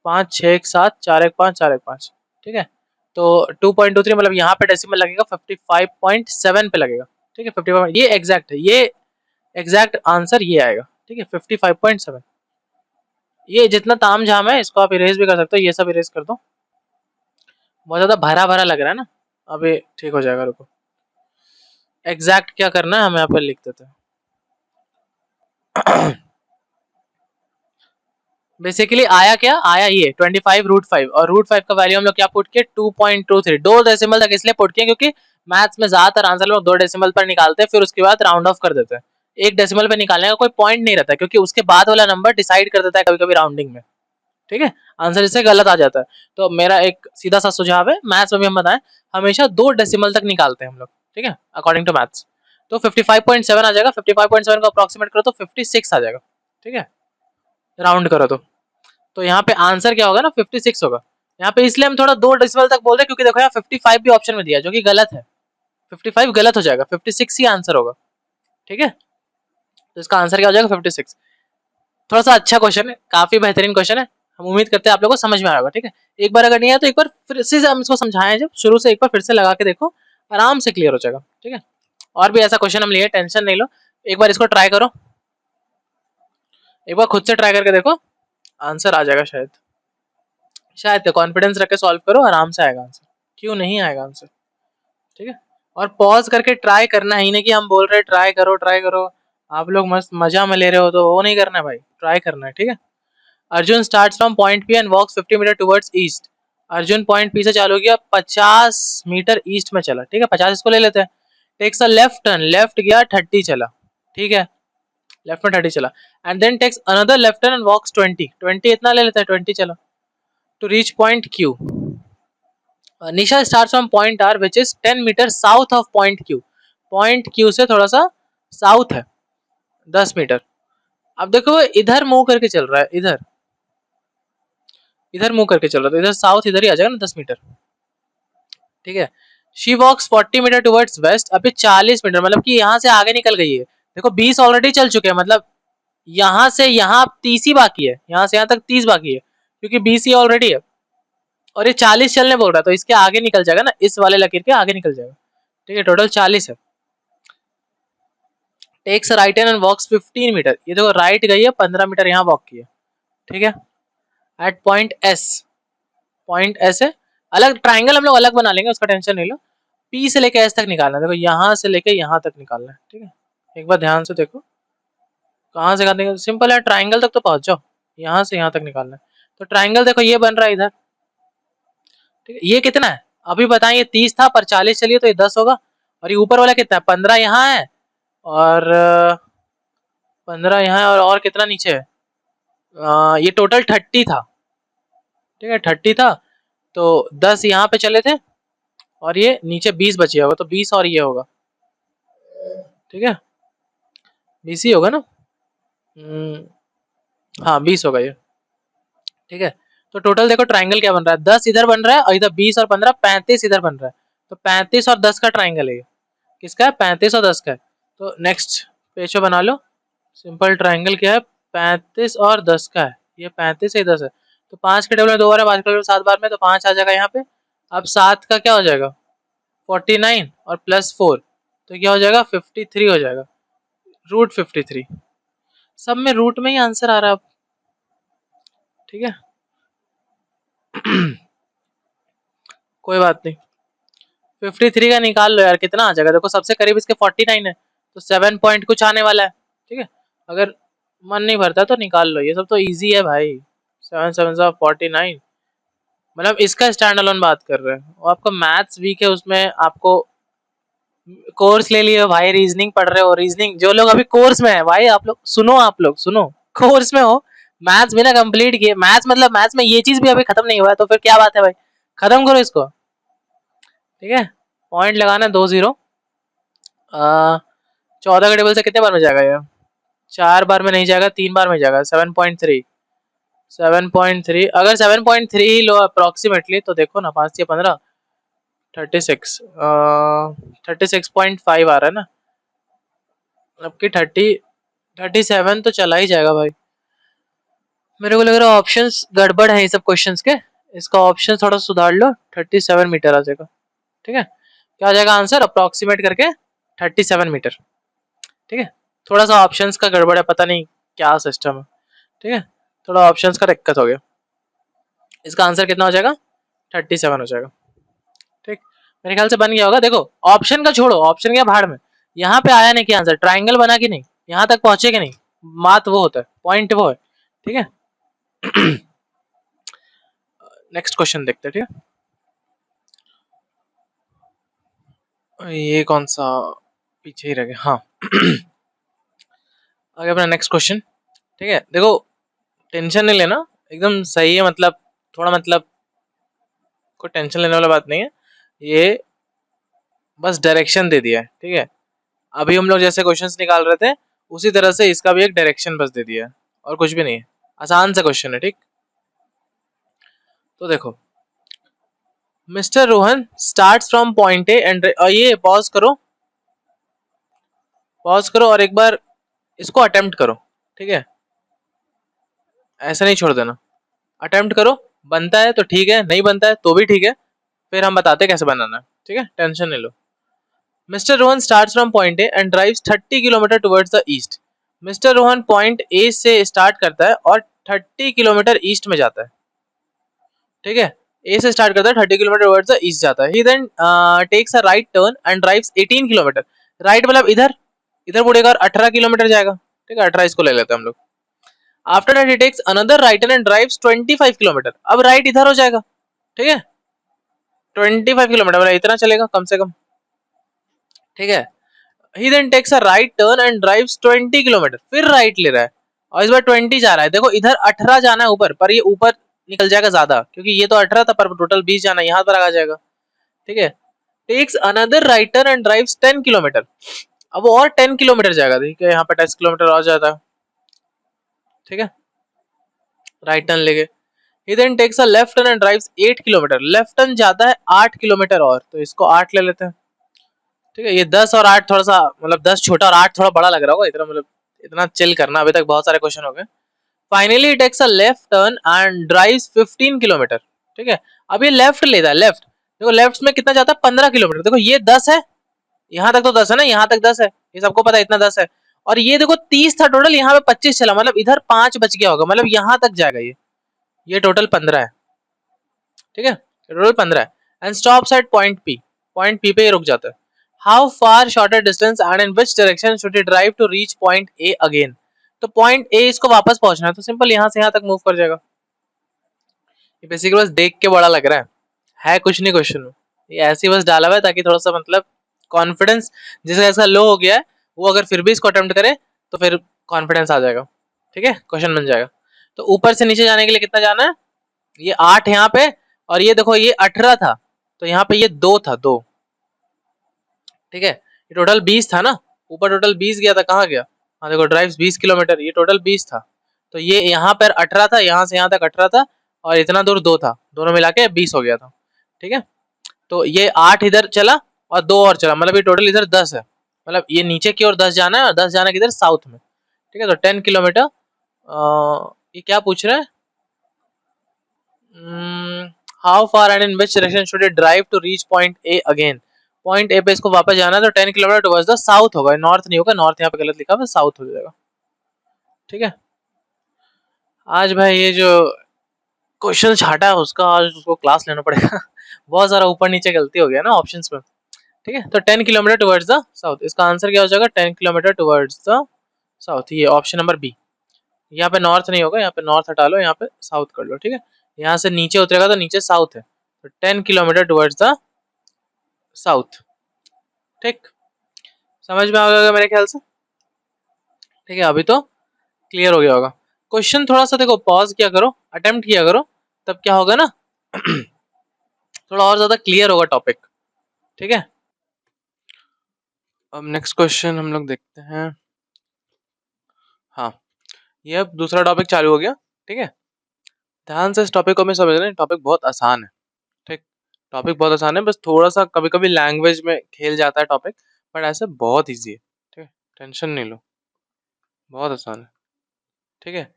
5 6 1 7 4 1 5 4 1 5, ठीक है। तो 2.23 मतलब यहाँ पे डेसिमल लगेगा 55.7 पे लगेगा, ठीक है। 55 ये एग्जैक्ट है, ये एग्जैक्ट आंसर ये आएगा, ठीक है 55.7। ये जितना ताम झाम है इसको आप इरेज भी कर सकते हो, ये सब इरेज कर दो, बहुत ज्यादा भरा भरा लग रहा है ना, अभी ठीक हो जाएगा, रुको। एग्जैक्ट क्या करना है हम यहाँ पर लिख देते हैं। बेसिकली आया क्या, आया ये 25√5 और √5 का वैल्यू हम लोग क्या पुट किए 2.23, 2 डेसिमल तक इसलिए पुट किए क्योंकि मैथ्स में ज्यादातर आंसर लोग 2 डेसिमल पर निकालते हैं, फिर उसके बाद राउंड ऑफ कर देते हैं। 1 डेसिमल पे निकालने का कोई पॉइंट नहीं रहता क्योंकि उसके बाद वाला नंबर डिसाइड कर देता है कभी कभी राउंडिंग में। ठीक है, आंसर इससे गलत आ जाता है। तो मेरा एक सीधा सा सुझाव है, मैथ्स में भी हम बताएं हमेशा 2 डेसिमल तक निकालते हैं हम लोग। ठीक है, अकॉर्डिंग टू मैथ्स। तो 55.7 आ जाएगा, 55.7 को अप्रोक्सीमेट करो तो 56 आ जाएगा। ठीक है, राउंड करो तो यहाँ पे आंसर क्या होगा ना 56 होगा। यहाँ पे इसलिए हम थोड़ा 2 डेसिमल तक बोल रहे हैं क्योंकि देखो यहाँ 55 भी ऑप्शन में दिया है जो कि गलत है, 55 गलत हो जाएगा, 56 ही आंसर होगा। ठीक है, तो इसका आंसर क्या हो जाएगा 56। थोड़ा सा अच्छा क्वेश्चन है, काफी बेहतरीन क्वेश्चन है, हम उम्मीद करते हैं आप लोगों को समझ में आएगा। ठीक है, एक बार अगर नहीं आया तो एक बार फिर से हम इसको समझाएं, जब शुरू से एक बार फिर से लगा के देखो, आराम से क्लियर हो जाएगा। ठीक है, और भी ऐसा क्वेश्चन हम लिए, टेंशन नहीं लो, एक बार इसको ट्राई करो, एक बार खुद से ट्राई करके देखो, आंसर आ जाएगा शायद। शायद कॉन्फिडेंस रख के सॉल्व करो, आराम से आएगा आंसर, क्यों नहीं आएगा आंसर। ठीक है, और पॉज करके ट्राई करना ही नहीं कि हम बोल रहे ट्राई करो ट्राई करो, आप लोग मस्त मजा में ले रहे हो, तो वो नहीं करना है भाई, ट्राई करना है। ठीक है, Arjun starts from point p and walks 50 metre towards east. Arjun point p से चालू किया, 50 मीटर ईस्ट में चला। ठीक है, 50 इसको ले लेते हैं। Takes a left turn, left गया 30 चला। ठीक है, लेफ्ट में 30 चला, and then takes another left turn and walks 20 इतना ले लेता है, 20 चला to reach point q. Nisha starts from point r which is 10 metre south of point q. Point q से थोड़ा सा साउथ है 10 मीटर। अब देखो वो इधर मूव करके चल रहा है, इधर इधर मूव करके चल रहा है, तो इधर साउथ इधर ही आ जाएगा ना 10 मीटर। ठीक है, she walks 40 metre towards west, अभी 40 मीटर मतलब कि यहाँ से आगे निकल गई है। देखो 20 ऑलरेडी चल चुके हैं, मतलब यहाँ से यहाँ 30 ही बाकी है, यहाँ से यहाँ तक 30 बाकी है क्योंकि 20 ही ऑलरेडी है, और ये 40 चलने बोल रहा है, तो इसके आगे निकल जाएगा ना, इस वाले लकीर के आगे निकल जाएगा। ठीक है, टोटल 40 है। Takes right hand and walks 15 metre, ये देखो राइट गई है, 15 मीटर यहाँ वॉक की है। ठीक है, at point s, point s है, अलग ट्राइंगल हम लोग अलग बना लेंगे, उसका टेंशन नहीं लो। पी से लेके एस तक निकालना है, देखो यहाँ से लेके यहाँ तक निकालना है। ठीक है, एक बार ध्यान से देखो कहाँ से निकालने, सिंपल है, ट्राइंगल तक तो पहुंच जाओ, यहाँ से यहाँ तक निकालना है। तो ट्राइंगल देखो ये बन रहा है इधर। ठीक है, ये कितना है अभी बताएं, ये 30 था पर 40 चलिए तो ये 10 होगा, और ये ऊपर वाला कितना है 15 यहाँ है, और 15 यहाँ है, और कितना नीचे है, ये टोटल 30 था। ठीक है, 30 था, तो 10 यहाँ पे चले थे, और ये नीचे 20 बचे होगा, तो 20 और ये होगा। ठीक है, 20 ही होगा ना, हाँ 20 होगा ये। ठीक है, तो टोटल देखो ट्राइंगल क्या बन रहा है, 10 इधर बन रहा है, और इधर 20 और 15 35 इधर बन रहा है, तो 35 और 10 का ट्राइंगल है ये। किसका है, 35 और 10 का है। तो नेक्स्ट पेज पे बना लो, सिंपल ट्राइंगल क्या है, 35 और 10 का है, ये 35 है 10 है, तो 5 के टेबल में 2 बार है, 5 के टेबल में 7 बार में, तो 5 आ जाएगा यहाँ पे। अब 7 का क्या हो जाएगा 49 और +4, तो क्या हो जाएगा 53 हो जाएगा, √53। सब में रूट में ही आंसर आ रहा है अब। ठीक है कोई बात नहीं, 53 का निकाल लो यार, कितना आ जाएगा, देखो सबसे करीब इसके 49 है, तो 7 पॉइंट कुछ आने वाला है। ठीक है, अगर मन नहीं भरता तो निकाल लो, ये सब तो इजी है भाई, 7 7 49, मतलब इसका स्टैंड अलोन बात कर रहे हैं। और आपका मैथ्स वीक है, उसमें आपको कोर्स ले लिए भाई, रीजनिंग पढ़ रहे हो, रीजनिंग जो लोग अभी कोर्स में है भाई, आप लोग सुनो, आप लोग सुनो, कोर्स में हो, मैथ्स बिना कंप्लीट किए, मैथ्स मतलब मैथ्स में ये चीज भी अभी खत्म नहीं हुआ है, तो फिर क्या बात है भाई, खत्म करो इसको। ठीक है, पॉइंट लगाना 2-0, 14 का टेबल से कितने बार में जाएगा ये, 4 बार में नहीं जाएगा, 3 बार में जाएगा, 7.3, 7.3, अगर 7.3 ही लो अप्रोक्सीमेटली, तो देखो ना 5 या 15, 36, 36.5 आ रहा है ना, अब की 37 तो चला ही जाएगा भाई। मेरे को लग रहा है ऑप्शंस गड़बड़ है ये सब क्वेश्चंस के, इसका ऑप्शन थोड़ा सुधार लो, 37 मीटर आ जाएगा। ठीक है, क्या आ जाएगा आंसर अप्रोक्सीमेट करके 37 मीटर। ठीक है, थोड़ा सा ऑप्शंस का गड़बड़ है, पता नहीं क्या सिस्टम है। ठीक है, थोड़ा ऑप्शंस का दिक्कत हो गया, इसका आंसर कितना हो जाएगा 37 हो जाएगा। ठीक, मेरे ख्याल से बन गया होगा। देखो ऑप्शन का छोड़ो, ऑप्शन क्या भाड़ में, यहाँ पे आया नहीं कि आंसर, ट्राइंगल बना कि नहीं, यहाँ तक पहुंचे कि नहीं, बात वो होता है, पॉइंट वो है। ठीक है नेक्स्ट क्वेश्चन देखते हैं, ठीक है। ये कौन सा पीछे ही रह गया, हाँ। आगे अपना नेक्स्ट क्वेश्चन, ठीक है। देखो टेंशन नहीं लेना, एकदम सही है, मतलब थोड़ा मतलब कोई टेंशन लेने वाला बात नहीं है। ये बस डायरेक्शन दे दिया है, ठीक है। अभी हम लोग जैसे क्वेश्चंस निकाल रहे थे उसी तरह से इसका भी एक डायरेक्शन बस दे दिया है, और कुछ भी नहीं है। आसान सा क्वेश्चन है, ठीक। तो देखो, mister Rohan start from point A and, ये पॉज करो और एक बार इसको अटेम्प्ट करो, ठीक है। ऐसा नहीं छोड़ देना, अटेम्प्ट करो। बनता है तो ठीक है, नहीं बनता है तो भी ठीक है, फिर हम बताते कैसे बनाना है, ठीक है। टेंशन नहीं लो। Mister Rohan start from point A and drives 30 kilometres towards the east. Mister Rohan point A से स्टार्ट करता है और 30 किलोमीटर ईस्ट में जाता है, ठीक है। ए से स्टार्ट करता है, 30 किलोमीटर टुवर्ड्स द ईस्ट जाता है। He then takes a right turn and drives 18 kilometres. Right मतलब इधर, इधर मुड़ेगा और 18 किलोमीटर जाएगा, ठीक है। 18 इसको ले लेते हैं हम लोग। After that he takes another right turn and drives 25 kilometre. अब राइट इधर हो जाएगा, ठीक है। 25 किलोमीटर मतलब इतना चलेगा कम से कम, ठीक है। He then takes a right turn and drives 20 kilometres. फिर राइट ले रहा है और इस बार 20 जा रहा है। देखो इधर 18 जाना है ऊपर, पर ये ऊपर निकल जाएगा ज्यादा, क्योंकि ये तो 18 था पर टोटल 20 जाना है, यहाँ पर आ जाएगा, ठीक है। Takes another right turn and drives 10 kilometre. अब वो और 10 किलोमीटर जाएगा, ठीक है। यहाँ पे 10 किलोमीटर और जाता है, ठीक है। राइट टर्न लेके he then takes a left turn and drives 8 kilometres. Left turn जाता है 8 किलोमीटर और, तो इसको 8 ले लेते हैं, ठीक है। ये 10 और 8 थोड़ा सा मतलब 10 छोटा और 8 थोड़ा बड़ा लग रहा होगा, इतना मतलब इतना चिल करना, अभी तक बहुत सारे क्वेश्चन हो गए। Finally takes a left turn and drives 15 kilometre, ठीक है। अब ये लेफ्ट लेता है, लेफ्ट देखो लेफ्ट में कितना जाता है 15 किलोमीटर। देखो ये 10 है, यहाँ तक तो 10 है ना, यहाँ तक 10 है, ये सबको पता है इतना 10 है। और ये देखो 30 था टोटल, यहाँ पे 25 चला, मतलब इधर 5 बच गया होगा, मतलब यहाँ तक जाएगा ये टोटल 15 है, ठीक है। टोटल 15 है। And stops at point p. Point p पे ये रुक जाता है। How far shorter distance and in which direction should he drive to reach point a again. तो पॉइंट ए इसको वापस पहुंचना है, तो सिंपल यहाँ से यहाँ तक मूव कर जाएगा। ये बेसिकली बस देख के बड़ा लग रहा है कुछ नहीं क्वेश्चन में। ये ऐसे ही बस डाला हुआ है ताकि थोड़ा सा मतलब कॉन्फिडेंस जिसका इसका लो हो गया है, वो अगर फिर भी इसको अटेम्प्ट करे तो फिर कॉन्फिडेंस आ जाएगा, ठीक है। क्वेश्चन बन जाएगा। तो ऊपर से नीचे जाने के लिए कितना जाना है, ये 8 यहाँ पे, और ये देखो ये 18 था, तो यहाँ पे ये 2 था, 2, ठीक है। ये टोटल 20 था ना, ऊपर टोटल 20 गया था, कहाँ गया, हाँ देखो ड्राइव्स 20 किलोमीटर, ये टोटल 20 था। तो ये यहाँ पर 18 था, यहाँ से यहाँ तक 18 था, और इतना दूर 2 था, दोनों मिला के 20 हो गया था, ठीक है। तो ये 8 इधर चला और 2 और चला, मतलब ये टोटल इधर 10 है। मतलब ये नीचे की ओर 10 जाना है और 10 जाना किधर, साउथ में, ठीक है। तो 10 किलोमीटर, ये क्या पूछ रहा है, how far and in which direction should it drive to reach point a again. Point a पे इसको वापस जाना है, तो 10 किलोमीटर टुवर्ड्स द साउथ होगा, नॉर्थ नहीं होगा, नॉर्थ यहाँ पे गलत लिखा है, साउथ हो जाएगा, ठीक है। आज भाई ये जो क्वेश्चन छाटा है उसका आज उसको क्लास लेना पड़ेगा। बहुत सारा ऊपर नीचे गलती हो गया ना ऑप्शंस में, ठीक है। तो 10 किलोमीटर टुवर्ड्स द साउथ, इसका आंसर क्या हो जाएगा, 10 किलोमीटर टुवर्ड्स द साउथ, ये ऑप्शन नंबर बी। यहाँ पे नॉर्थ नहीं होगा, यहाँ पे नॉर्थ हटा लो, यहाँ पे साउथ कर लो, ठीक है। यहाँ से नीचे उतरेगा तो नीचे साउथ है, तो 10 किलोमीटर टुवर्ड्स द साउथ, ठीक। समझ में आ गया मेरे ख्याल से, ठीक है। अभी तो क्लियर हो गया होगा। क्वेश्चन थोड़ा सा देखो पॉज किया करो, अटेम्प्ट किया करो, तब क्या होगा ना थोड़ा और ज्यादा क्लियर होगा टॉपिक, ठीक है। अब नेक्स्ट क्वेश्चन हम लोग देखते हैं। हाँ, ये अब दूसरा टॉपिक चालू हो गया, ठीक है। ध्यान से इस टॉपिक को मैं समझ रहे हैं, टॉपिक बहुत आसान है, ठीक। टॉपिक बहुत आसान है, बस थोड़ा सा कभी कभी लैंग्वेज में खेल जाता है टॉपिक, बट ऐसे बहुत ईजी है, ठीक है। टेंशन नहीं लो, बहुत आसान है, ठीक है।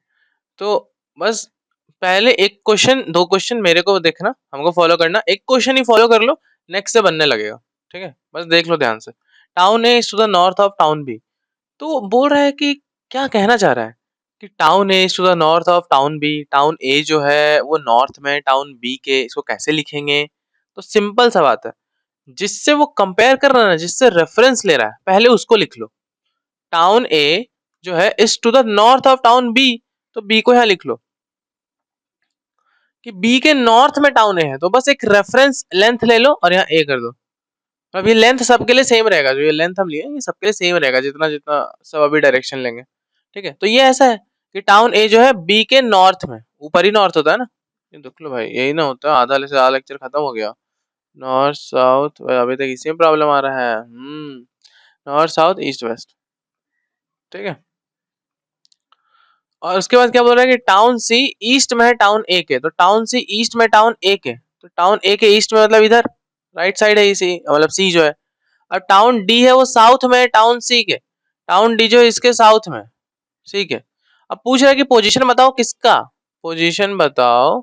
तो बस पहले एक क्वेश्चन, दो क्वेश्चन मेरे को देखना, हमको फॉलो करना, एक क्वेश्चन ही फॉलो कर लो, नेक्स्ट से बनने लगेगा, ठीक है। बस देख लो ध्यान से। Town A is to the north of town b. तो बोल रहा है कि क्या कहना चाह रहा है कि town A is to the north of town B, town ए जो है वो नॉर्थ में टाउन बी के, इसको कैसे लिखेंगे। तो सिंपल सा बात है, जिससे वो कंपेयर कर रहा है ना, जिससे रेफरेंस ले रहा है, पहले उसको लिख लो। टाउन ए जो है is to the north of town b, तो बी को यहाँ लिख लो, कि बी के नॉर्थ में टाउन ए है, तो बस एक रेफरेंस लेंथ ले लो और यहाँ ए कर दो। अब ये लेंथ सबके लिए सेम रहेगा, जो ये लेंथ हम लिए ये सबके लिए सेम रहेगा, जितना जितना सब अभी डायरेक्शन लेंगे। ठीक है, तो ये ऐसा है कि टाउन ए जो है बी के नॉर्थ में, ऊपर ही नॉर्थ होता है ना, ये देख लो भाई, यही ना होता है, आधा से आधा लेक्चर खत्म हो गया। नॉर्थ साउथ, अभी तक इसी में प्रॉब्लम आ रहा है। North south east west. ठीक है, और उसके बाद क्या बोल रहा है कि टाउन सी ईस्ट में है टाउन ए के, तो टाउन सी ईस्ट में टाउन ए के, तो टाउन ए के ईस्ट में मतलब इधर राइट साइड है इसी, मतलब सी जो है। अब टाउन डी है वो साउथ में है टाउन सी के, टाउन डी जो है इसके साउथ में। ठीक है, अब पूछ रहा है कि पोजीशन बताओ किसका, पोजीशन बताओ,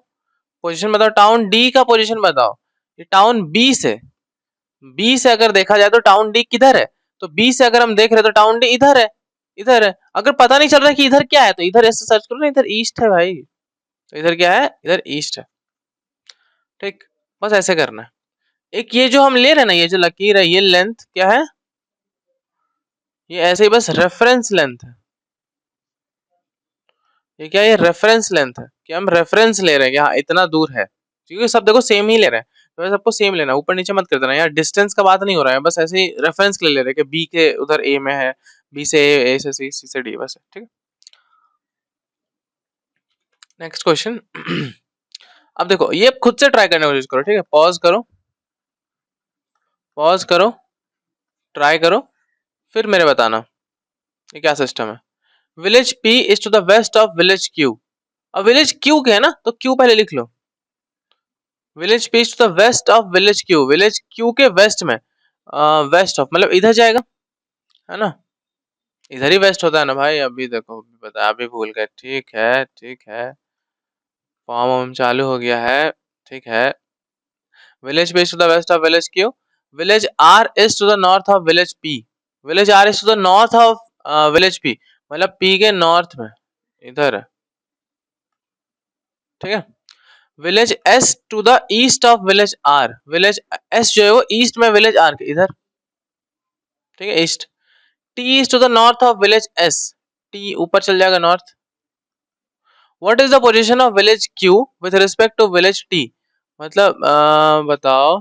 पोजीशन बताओ टाउन डी का पोजीशन बताओ। ये टाउन बी से अगर देखा जाए तो टाउन डी किधर है, तो बी से अगर हम देख रहे हैं तो टाउन डी इधर है, इधर है। अगर पता नहीं चल रहा है कि इधर क्या है, तो इधर ऐसे सर्च करो ना, इधर ईस्ट है भाई, तो इधर क्या है, इधर ईस्ट है। ठीक, बस ऐसे करना है। एक ये जो हम ले रहे हैं ना, ये जो लकीर है, ये लेंथ क्या है, ये ऐसे ही बस रेफरेंस लेंथ है। ये क्या है, ये रेफरेंस लेंथ है, कि हम रेफरेंस ले रहे हैं कि हाँ इतना दूर है, क्योंकि सब देखो सेम ही ले रहे हैं, तो सबको सेम लेना, ऊपर नीचे मत कर देना यार, डिस्टेंस का बात नहीं हो रहा है, बस ऐसे ही रेफरेंस के लिए ले रहे हैं कि बी के उधर ए में है, बी से ए से सी से डी, बस। ठीक है, नेक्स्ट क्वेश्चन। अब देखो ये खुद से ट्राई करने की कोशिश करो। ठीक है, पॉज करो, पॉज करो, ट्राई करो, फिर मेरे बताना ये क्या सिस्टम है। Village P is to the west of village Q. अब विलेज क्यू के है ना, तो क्यू पहले लिख लो। Village P is to the west of village Q, village Q के वेस्ट में, वेस्ट ऑफ मतलब इधर जाएगा, है ना, इधर ही वेस्ट होता है ना भाई, अभी देखो बता, अभी भूल गए। ठीक है, ठीक है, फॉर्म वॉर्म चालू हो गया है। ठीक है, village P is to the west of village Q, village r is to the north of village p, village r is to the north of village p, मतलब पी के नॉर्थ में इधर है। ठीक है, village s to the east of village r, village s जो है वो ईस्ट में विलेज आर के इधर। ठीक है, east. T is to the north of village S, T ऊपर चल जाएगा north. What is the position of village Q with respect to village T, मतलब बताओ,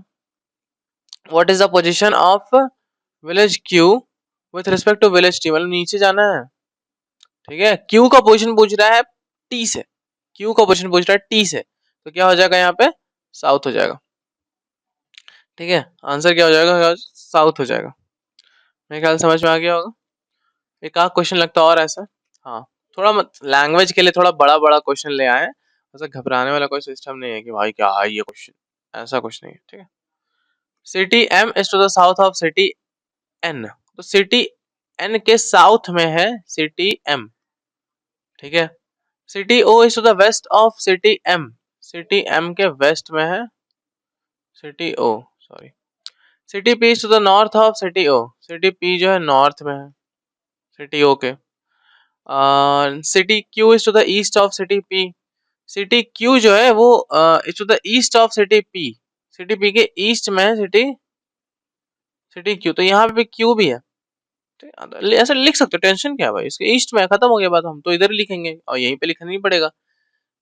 what is the position of village Q with respect to village T, मतलब नीचे जाना है। ठीक है, क्यू का पोजीशन पूछ रहा है टी से, क्यू का पोजीशन पूछ रहा है टी से, तो क्या हो जाएगा यहाँ पे, साउथ हो जाएगा। ठीक है, आंसर क्या हो जाएगा, साउथ हो जाएगा। मेरे ख्याल समझ में आ गया होगा। एक आध क्वेश्चन लगता है और ऐसा, हाँ, थोड़ा लैंग्वेज के लिए थोड़ा बड़ा बड़ा क्वेश्चन ले आए हैं, ऐसा घबराने वाला कोई सिस्टम नहीं है कि भाई क्या है ये क्वेश्चन, ऐसा कुछ नहीं है। ठीक है, city M is to the south of city N, तो सिटी एन के साउथ में है सिटी एम। ठीक है, city O is to the west of city M, city M के वेस्ट में है city O, sorry, city P is to the north of city O, city P जो है नॉर्थ में है सिटी ओ के। City Q is to the east of city P, city Q जो है वो is to the east of city P, city P के east में है सिटी सिटी क्यू, तो यहाँ पे क्यू भी है। ठीक है, तो ऐसा लिख सकते हो, टेंशन क्या है भाई, इसके ईस्ट में है, खत्म हो गया बात, हम तो इधर ही लिखेंगे और यहीं पे लिखना नहीं पड़ेगा।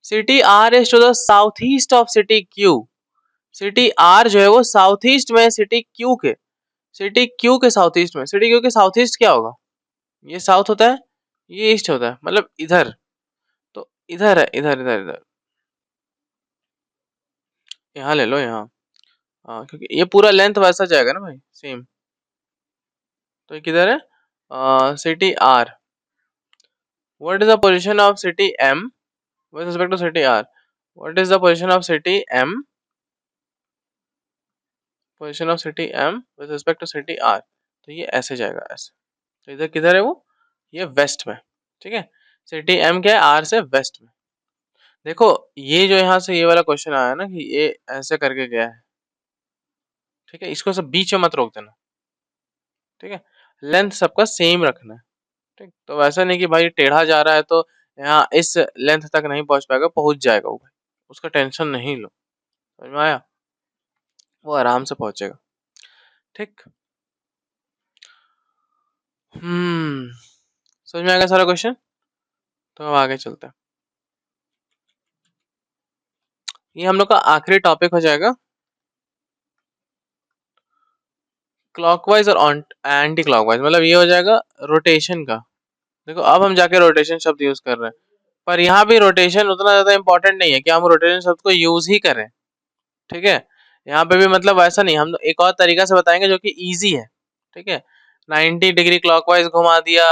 City R is to the south east of city Q, city R जो है वो साउथ ईस्ट में है सिटी क्यू के, सिटी क्यू के साउथ ईस्ट में, सिटी क्यू के साउथ ईस्ट क्या होगा, ये साउथ होता है, ये ईस्ट होता है, मतलब इधर, तो इधर है, इधर इधर इधर, यहाँ ले लो यहाँ। हाँ, क्योंकि ये पूरा लेंथ वैसा जाएगा ना भाई, सेम, तो ये किधर है, city R. What is the position of city M with respect to city R, what is the position of city M, position of city M with respect to city R, तो ये ऐसे जाएगा ऐसे, तो इधर किधर है वो, ये वेस्ट में। ठीक है, सिटी एम क्या है, आर से वेस्ट में। देखो ये जो यहाँ से ये वाला क्वेश्चन आया ना कि ये ऐसे करके गया है, ठीक है, इसको सब बीच में मत रोक देना। ठीक है, लेंथ सबका सेम रखना है। ठीक, तो वैसा नहीं कि भाई टेढ़ा जा रहा है तो यहाँ इस लेंथ तक नहीं पहुंच पाएगा, पहुंच जाएगा वो भाई, उसका टेंशन नहीं लो, समझ में आया, वो आराम से पहुंचेगा। ठीक, समझ में आ गया सारा क्वेश्चन, तो अब आगे चलते हैं। ये हम लोग का आखिरी टॉपिक हो जाएगा, क्लॉकवाइज और एंटी क्लॉकवाइज, मतलब ये हो जाएगा रोटेशन का। देखो अब हम जाके रोटेशन शब्द यूज कर रहे हैं, पर यहाँ भी रोटेशन उतना ज्यादा इंपॉर्टेंट नहीं है कि हम रोटेशन शब्द को यूज ही करें, ठीक है। यहाँ पे भी मतलब ऐसा नहीं, हम एक और तरीका से बताएंगे जो कि इजी है, ठीक है। 90 डिग्री क्लॉकवाइज घुमा दिया,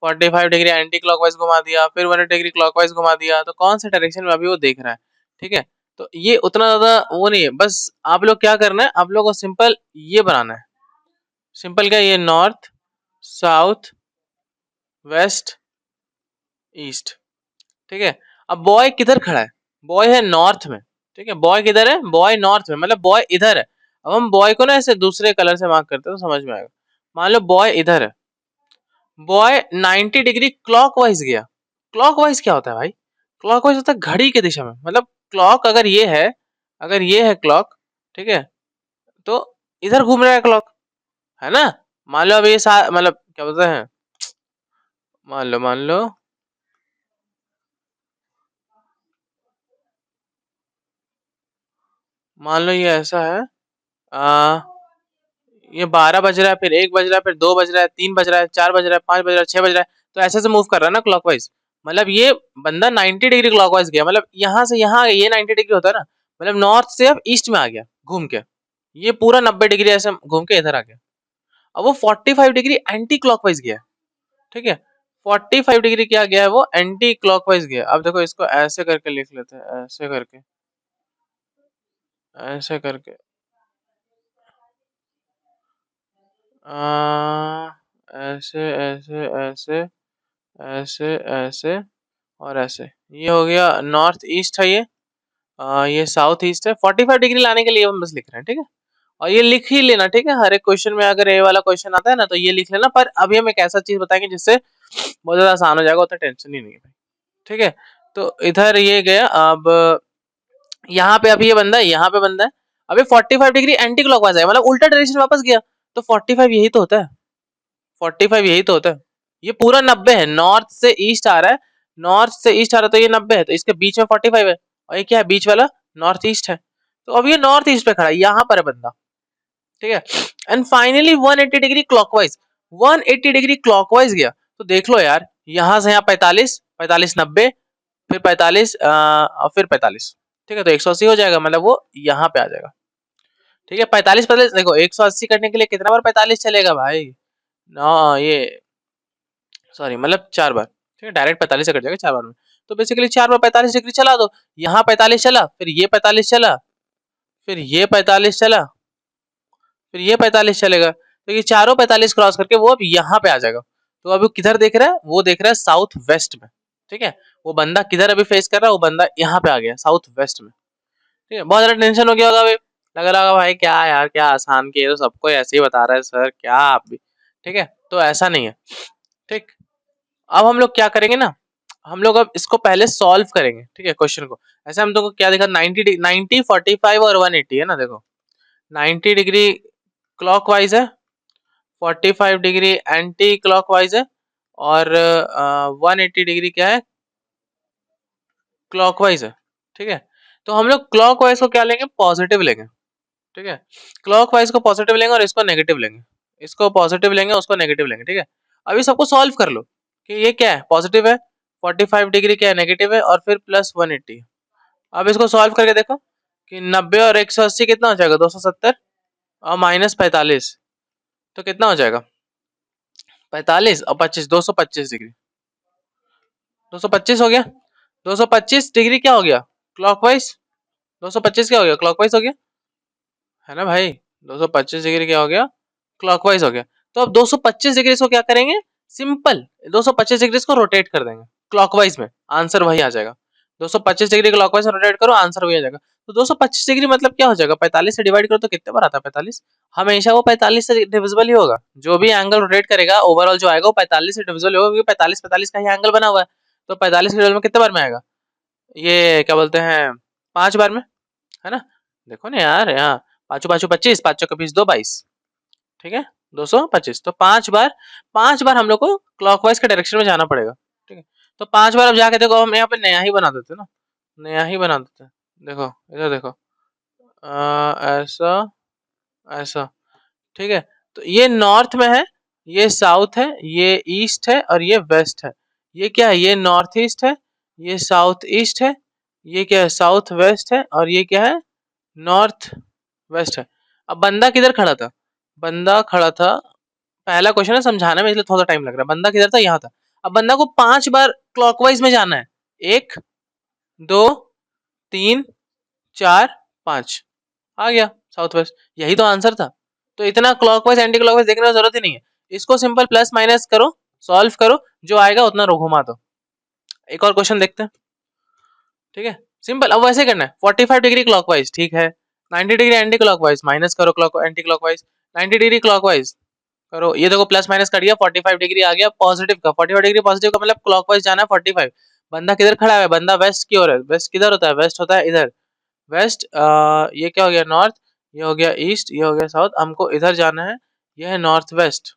45 डिग्री एंटी क्लॉकवाइज घुमा दिया, फिर 180 डिग्री क्लॉकवाइज घुमा दिया, तो कौन से डायरेक्शन में अभी वो देख रहा है, ठीक है। तो ये उतना ज्यादा वो नहीं है, बस आप लोग क्या करना है, आप लोग को सिंपल ये बनाना है। सिंपल क्या, ये नॉर्थ, साउथ, वेस्ट, ईस्ट, ठीक है। अब बॉय किधर खड़ा है, बॉय है नॉर्थ में, ठीक है। बॉय किधर है, बॉय नॉर्थ में, मतलब बॉय इधर है। अब हम बॉय को ना ऐसे दूसरे कलर से मार्क करते हैं तो समझ में आएगा। मान लो बॉय इधर है, बॉय 90 डिग्री क्लॉकवाइज गया। क्लॉकवाइज क्या होता है भाई, क्लॉकवाइज होता है घड़ी की दिशा में, मतलब क्लॉक अगर ये है, अगर ये है क्लॉक, ठीक है, तो इधर घूम रहा है क्लॉक, है ना। मान लो अब ये मतलब क्या बोलते हैं, मान लो मान लो ये ऐसा है, आ, ये 12 बज रहा है, फिर 1 बज रहा है, फिर 2 बज रहा है, 3 बज रहा है, 4 बज रहा है, 5 बज रहा है, 6 बज रहा है, तो ऐसे से मूव कर रहा है ना क्लॉकवाइज। मतलब ये बंदा 90 डिग्री क्लॉकवाइज गया, मतलब यहाँ से यहाँ आ गया, ये 90 डिग्री होता है ना, मतलब नॉर्थ से अब ईस्ट में आ गया घूम के, ये पूरा 90 डिग्री ऐसे घूम के इधर आ गया। अब वो 45 डिग्री एंटी क्लॉकवाइज गया, ठीक है। 45 डिग्री क्या गया है, वो एंटी क्लॉकवाइज गया। अब देखो इसको ऐसे करके लिख लेते हैं, ऐसे करके, ऐसे करके, ऐसे ऐसे ऐसे ऐसे ऐसे और ऐसे, ये हो गया नॉर्थ ईस्ट है ये, ये साउथ ईस्ट है। 45 डिग्री लाने के लिए हम बस लिख रहे हैं, ठीक है। और ये लिख ही लेना, ठीक है, हर एक क्वेश्चन में अगर ये वाला क्वेश्चन आता है ना तो ये लिख लेना। पर अभी हम एक ऐसा चीज बताएंगे जिससे बहुत ज्यादा आसान हो जाएगा, उतना टेंशन ही नहीं है, ठीक है। तो इधर ये गया, अब यहाँ पे अभी ये बंदा है, यहाँ पे बंदा है, अभी 45 डिग्री एंटी क्लॉकवाइज है, मतलब उल्टा डायरेक्शन वापस गया, तो 45 यही तो होता है, 45 यही तो होता है। ये पूरा 90 है, नॉर्थ से ईस्ट आ रहा है, नॉर्थ से ईस्ट आ रहा है, तो ये 90 है, तो इसके बीच में 45 है, और ये क्या है बीच वाला, नॉर्थ ईस्ट है। तो अब ये नॉर्थ ईस्ट पे खड़ा है, यहाँ पर है बंदा, ठीक है। And finally 180 degree clockwise, 180 degree clockwise गया, तो देख लो यार, यहाँ से यहाँ 45, 45 90, फिर 45 और फिर 45, ठीक है, तो 180 हो जाएगा, मतलब वो यहाँ पे आ जाएगा, ठीक है। 45 45 देखो, 180 करने के लिए कितना बार 45 चलेगा भाई, ना ये सॉरी, मतलब 4 बार, ठीक है, डायरेक्ट 45 से कट जाएगा 4 बार में। तो बेसिकली 4 बार 45 डिग्री चला दो, यहाँ 45 चला, फिर ये 45 चला, फिर ये 45 चला, फिर ये 45 चलेगा, तो ये चारों 45 क्रॉस करके वो अब यहाँ पे आ जाएगा। तो अभी किधर देख रहा है, वो देख रहा है साउथ वेस्ट में, ठीक है। वो बंदा किधर अभी फेस कर रहा है, वो बंदा यहाँ पे आ गया साउथ वेस्ट में, ठीक है। बहुत ज्यादा टेंशन हो गया होगा अभी, लग रहा होगा भाई क्या यार, क्या आसान किए, तो सबको ऐसे ही बता रहा है सर, क्या आप भी, ठीक है। तो ऐसा नहीं है, ठीक। अब हम लोग क्या करेंगे ना, हम लोग अब इसको पहले सॉल्व करेंगे, ठीक है, क्वेश्चन को। ऐसे हम लोग को क्या देखा, 90 45 और 180 है ना, देखो 90 डिग्री क्लॉकवाइज है, 45 डिग्री एंटी क्लॉकवाइज है, और 180 डिग्री क्या है, क्लॉकवाइज है, ठीक है। तो हम लोग क्लॉकवाइज को क्या लेंगे, पॉजिटिव लेंगे, ठीक है। क्लॉकवाइज को पॉजिटिव लेंगे और इसको नेगेटिव लेंगे, इसको पॉजिटिव लेंगे, उसको नेगेटिव लेंगे, ठीक है। अभी सबको सॉल्व कर लो कि ये क्या है, पॉजिटिव है, 45 डिग्री क्या है, नेगेटिव है, और फिर प्लस 180। अब इसको सॉल्व करके देखो कि 90 और 180 कितना हो जाएगा, 270, और माइनस 45, तो कितना हो जाएगा, 45 और 25, 225 डिग्री, 225 हो गया। 225 डिग्री क्या हो गया, क्लॉकवाइज, 225 क्या हो गया, क्लॉकवाइज हो गया, है ना भाई। 225 डिग्री क्या हो गया, क्लॉकवाइज हो गया। तो अब 225 डिग्री को क्या करेंगे, सिंपल 225 डिग्री को रोटेट कर देंगे क्लॉकवाइज में, आंसर वही आ जाएगा। 225 डिग्री क्लॉकवाइज रोटेट करो, आंसर वही आ जाएगा। तो 225 डिग्री मतलब क्या हो जाएगा, 45 से डिवाइड करो तो कितने बार आता है 45, हमेशा वो 45 से डिविजिबल ही होगा, जो भी एंगल रोटेट करेगा ओवरऑल जो आएगा वो 45 से डिविजिबल होगा, क्योंकि 45 45 का ही एंगल बना हुआ है। तो 45 के डिविजन में कितने बार में आएगा, ये क्या बोलते हैं, 5 बार में, है ना। देखो ना यार, यहाँ पाँचों पाँचों 25, 5 चौके 20, 2 22, ठीक है, 225, तो 5 बार हम लोग को क्लॉकवाइज के डायरेक्शन में जाना पड़ेगा, ठीक है। तो 5 बार अब जाके देखो, हम यहाँ पे नया ही बना देते ना, नया ही बना देते, देखो इधर देखो, ऐसा ऐसा, ठीक है। तो ये नॉर्थ में है, ये साउथ है, ये ईस्ट है और ये वेस्ट है। ये क्या है, ये नॉर्थ ईस्ट है, ये साउथ ईस्ट है, ये क्या है साउथ वेस्ट है और ये क्या है नॉर्थ वेस्ट है। अब बंदा किधर खड़ा था, बंदा खड़ा था, पहला क्वेश्चन है समझाने में इसलिए थोड़ा टाइम लग रहा है। बंदा किधर था, यहाँ था। अब बंदा को 5 बार क्लॉकवाइज में जाना है, 1 2 3 4 5, आ गया साउथ वेस्ट, यही तो आंसर था। तो इतना क्लॉकवाइज एंटी क्लॉकवाइज देखने की जरूरत ही नहीं है, इसको सिंपल प्लस माइनस करो, सॉल्व करो, जो आएगा उतना रो घुमा दो। एक और क्वेश्चन देखते हैं, ठीक है। सिंपल, अब वैसे करना है 45 डिग्री क्लॉकवाइज, ठीक है। 90 डिग्री एंटी क्लॉकवाइज, माइनस करो clock anti clockwise. 90 degree clockwise करो, ये देखो प्लस माइनस कर दिया, 45 डिग्री आ गया पॉजिटिव का। 45 डिग्री पॉजिटिव का मतलब क्लॉकवाइज जाना है 45। बंदा किधर खड़ा है, बंदा वेस्ट की ओर है। वेस्ट किधर होता है, वेस्ट होता है इधर। वेस्ट, ये क्या हो गया नॉर्थ, ये हो गया ईस्ट, ये हो गया साउथ, हमको इधर जाना है, ये है नॉर्थ वेस्ट।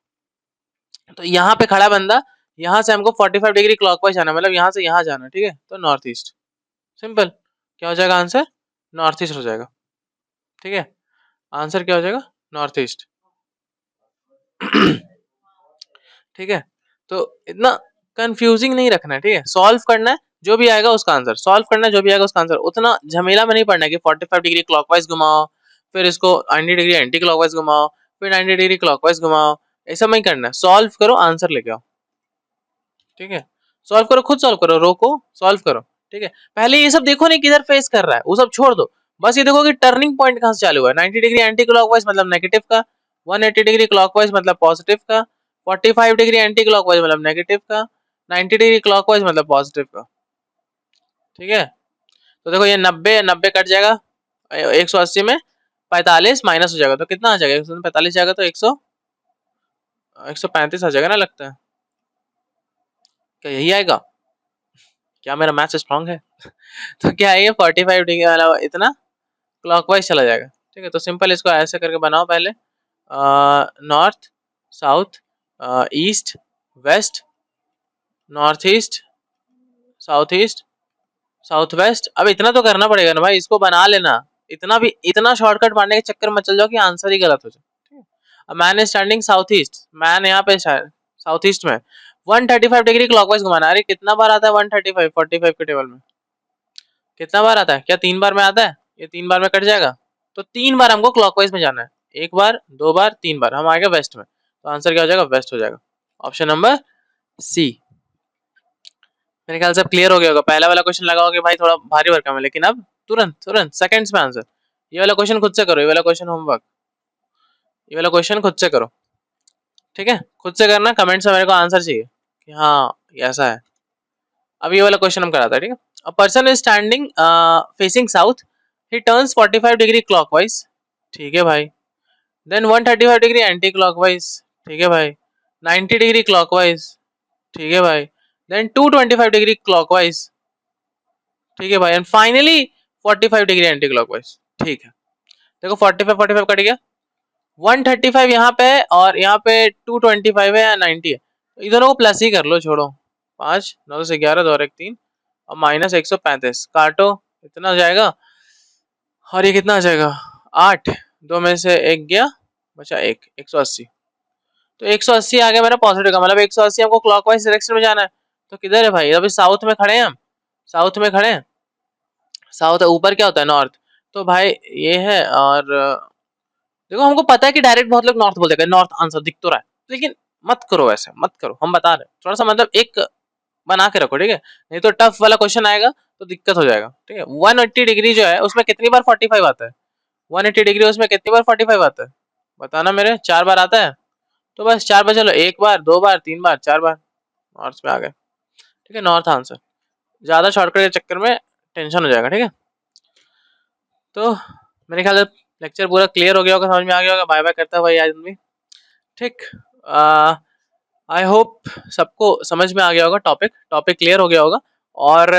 तो यहाँ पे खड़ा बंदा, यहाँ से हमको 45 डिग्री क्लॉकवाइज जाना है, मतलब यहाँ से यहाँ जाना है, ठीक है। तो नॉर्थ ईस्ट, सिंपल। क्या हो जाएगा आंसर, नॉर्थ ईस्ट हो जाएगा, ठीक है। आंसर क्या हो जाएगा, नॉर्थ ईस्ट। ठीक है। तो इतना कंफ्यूजिंग नहीं रखना है, ठीक है। सॉल्व करना है, जो भी आएगा उसका आंसर सॉल्व करना है, जो भी आएगा उसका आंसर। उतना झमेला में नहीं पड़ना है कि 45 डिग्री क्लॉकवाइज घुमाओ, फिर इसको 90 डिग्री एंटी क्लॉकवाइज घुमाओ, फिर 90 डिग्री क्लॉकवाइज घुमाओ, ऐसा नहीं करना है। सॉल्व करो, आंसर लेके आओ, ठीक है। सॉल्व करो, खुद सॉल्व करो, रोको सॉल्व करो, ठीक है। पहले ये सब देखो नहीं किधर फेस कर रहा है, वो सब छोड़ दो। बस ये देखो कि टर्निंग पॉइंट कहाँ से चालू हुआ है। 90 डिग्री एंटी क्लॉकवाइज मतलब नेगेटिव का, 180 डिग्री क्लॉकवाइज मतलब पॉजिटिव का, 45 डिग्री एंटी क्लॉकवाइज मतलब नेगेटिव का, 90 डिग्री क्लॉकवाइज मतलब पॉजिटिव का, ठीक है। तो देखो ये 90 90 कट जाएगा, 180 में 45 माइनस हो जाएगा, तो कितना आ जाएगा, 145 जाएगा तो 135 आ जाएगा ना, लगता है। क्या यही आएगा, क्या मेरा मैथ्स स्ट्रांग है? तो क्या है ये 45 डिग्री वाला इतना क्लॉकवाइज चला जाएगा, ठीक है। तो सिंपल इसको ऐसे करके बनाओ पहले, north south east west, north east south east south west. अब इतना तो करना पड़ेगा ना भाई, इसको बना लेना। इतना भी, इतना शॉर्टकट मारने के चक्कर में चल जाओ कि आंसर ही गलत हो जाए, ठीक है। अब man is standing south east, man यहाँ पे साउथ ईस्ट में 135 डिग्री क्लॉकवाइज घुमाना। अरे कितना बार आता है 135 45 के टेबल में, कितना बार आता है, क्या 3 बार में आता है, ये 3 बार में कट जाएगा। तो 3 बार हमको क्लॉकवाइज में जाना है, 1 बार 2 बार 3 बार, हम आएंगे वेस्ट में। तो आंसर क्या हो जाएगा, वेस्ट हो जाएगा, ऑप्शन नंबर सी। मेरे ख्याल से अब क्लियर हो गया होगा। पहला वाला क्वेश्चन लगा होगा भाई थोड़ा भारी भरकम है, लेकिन अब तुरंत तुरंत सेकंड्स में आंसर। ये वाला क्वेश्चन खुद से करो, ये वाला क्वेश्चन होमवर्क, ये वाला क्वेश्चन खुद से करो, ठीक है। खुद से करना, कमेंट्स में मेरे को आंसर चाहिए कि हाँ ये ऐसा है। अब ये वाला क्वेश्चन हम कराते हैं, ठीक है। A person is standing facing south, he turns 45 degree clockwise, ठीक है भाई। देन 135 डिग्री एंटी क्लॉकवाइज, ठीक है भाई। 90 डिग्री क्लॉकवाइज, ठीक है भाई। देन 225 डिग्री क्लॉकवाइज, ठीक है भाई। And finally 45 degree anti clockwise, ठीक है। देखो 45 45 कट गया, 135 यहाँ पे है और यहाँ पे 225 है या 90 है, तो इन दोनों को प्लस ही कर लो, छोड़ो। 5 9 से 11 2 और 1 3 और माइनस 135 काटो, इतना हो जाएगा। और ये कितना आ जाएगा, 8, 2 में से 1 गया, बचा 1, 180। तो 180 आ गया मेरा पॉजिटिव का, मतलब 180 हमको क्लॉकवाइज डायरेक्शन में जाना है। तो किधर है भाई, अभी साउथ में खड़े हैं हम, साउथ में खड़े हैं। साउथ ऊपर क्या होता है, नॉर्थ। तो भाई ये है, और देखो हमको पता है कि डायरेक्ट बहुत लोग नॉर्थ बोल देंगे, नॉर्थ आंसर दिख तो रहा है, लेकिन मत करो ऐसे, मत करो, हम बता रहे हैं थोड़ा सा, मतलब एक बना के रखो, ठीक है। नहीं तो टफ वाला क्वेश्चन आएगा तो दिक्कत हो जाएगा, ठीक है। 180 डिग्री जो है उसमें कितनी बार 45 आता है, 180 डिग्री उसमें कितनी बार 45 आता है, बताना मेरे। 4 बार आता है, तो बस 4 बार, चलो 1 बार 2 बार 3 बार 4 बार, नॉर्थ में आ गए, ठीक है। नॉर्थ आंसर, ज्यादा शॉर्टकट के चक्कर में टेंशन हो जाएगा, ठीक है। तो मेरे ख्याल से लेक्चर पूरा क्लियर हो गया होगा, समझ में आ गया होगा। बाय बाय करता है भाई आदमी, ठीक। आई होप सबको समझ में आ गया होगा, टॉपिक टॉपिक क्लियर हो गया होगा। और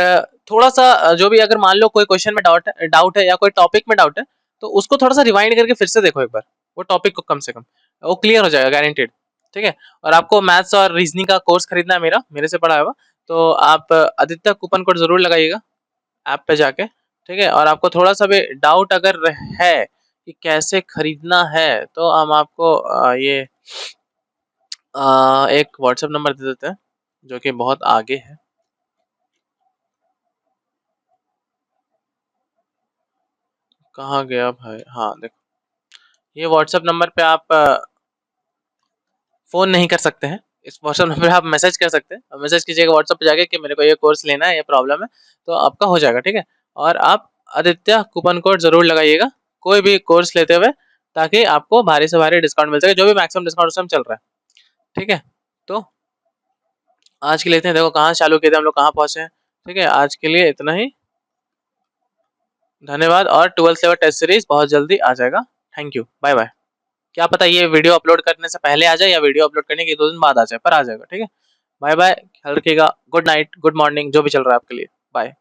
थोड़ा सा जो भी, अगर मान लो कोई क्वेश्चन में डाउट है या कोई टॉपिक में डाउट है, तो उसको थोड़ा सा रिवाइंड करके फिर से देखो एक बार, वो टॉपिक को कम से कम, वो क्लियर हो जाएगा गारंटेड, ठीक है। और आपको मैथ्स और रीजनिंग का कोर्स खरीदना है मेरा, मेरे से पढ़ा हुआ, तो आप आदित्य कूपन कोड जरूर लगाइएगा ऐप पे जाके, ठीक है? और आपको थोड़ा-सा भी डाउट अगर है कि कैसे खरीदना है, तो हम आपको ये एक व्हाट्सएप नंबर दे देते हैं, जो कि बहुत आगे है। कहाँ गया भाई? हाँ, देखो, ये व्हाट्सएप नंबर पे आप फ़ोन नहीं कर सकते हैं। इस व्हाट्सएप नंबर पे आप मैसेज कर सकते हैं और मैसेज कीजिएगा व्हाट्सएप पे जाके कि मेरे को ये कोर्स लेना है, ये प्रॉब्लम है, तो आपका हो जाएगा, ठीक है? और आप आदित्य कूपन कोड ज़रूर लगाइएगा, कोई भी कोर्स लेते हुए, ताकि आपको भारी से भारी डिस्काउंट मिल सके, जो भी मैक्सिमम डिस्काउंट इस टाइम चल रहा है, ठीक है? तो आज के लिए इतना ही। देखो कहाँ से चालू किए थे हम लोग, कहाँ पहुँचे हैं, ठीक है? आज के लिए इतना ही, धन्यवाद। और 12th लेवल टेस्ट सीरीज़ बहुत जल्दी आ जाएगा। Thank you, bye-bye. क्या पता ये वीडियो अपलोड करने से पहले आ जाए या वीडियो अपलोड करने के 2 दिन बाद आ जाए, पर आ जाएगा, ठीक है? बाय बाय, ख्याल रखिएगा। गुड नाइट, गुड मॉर्निंग, जो भी चल रहा है आपके लिए। बाय।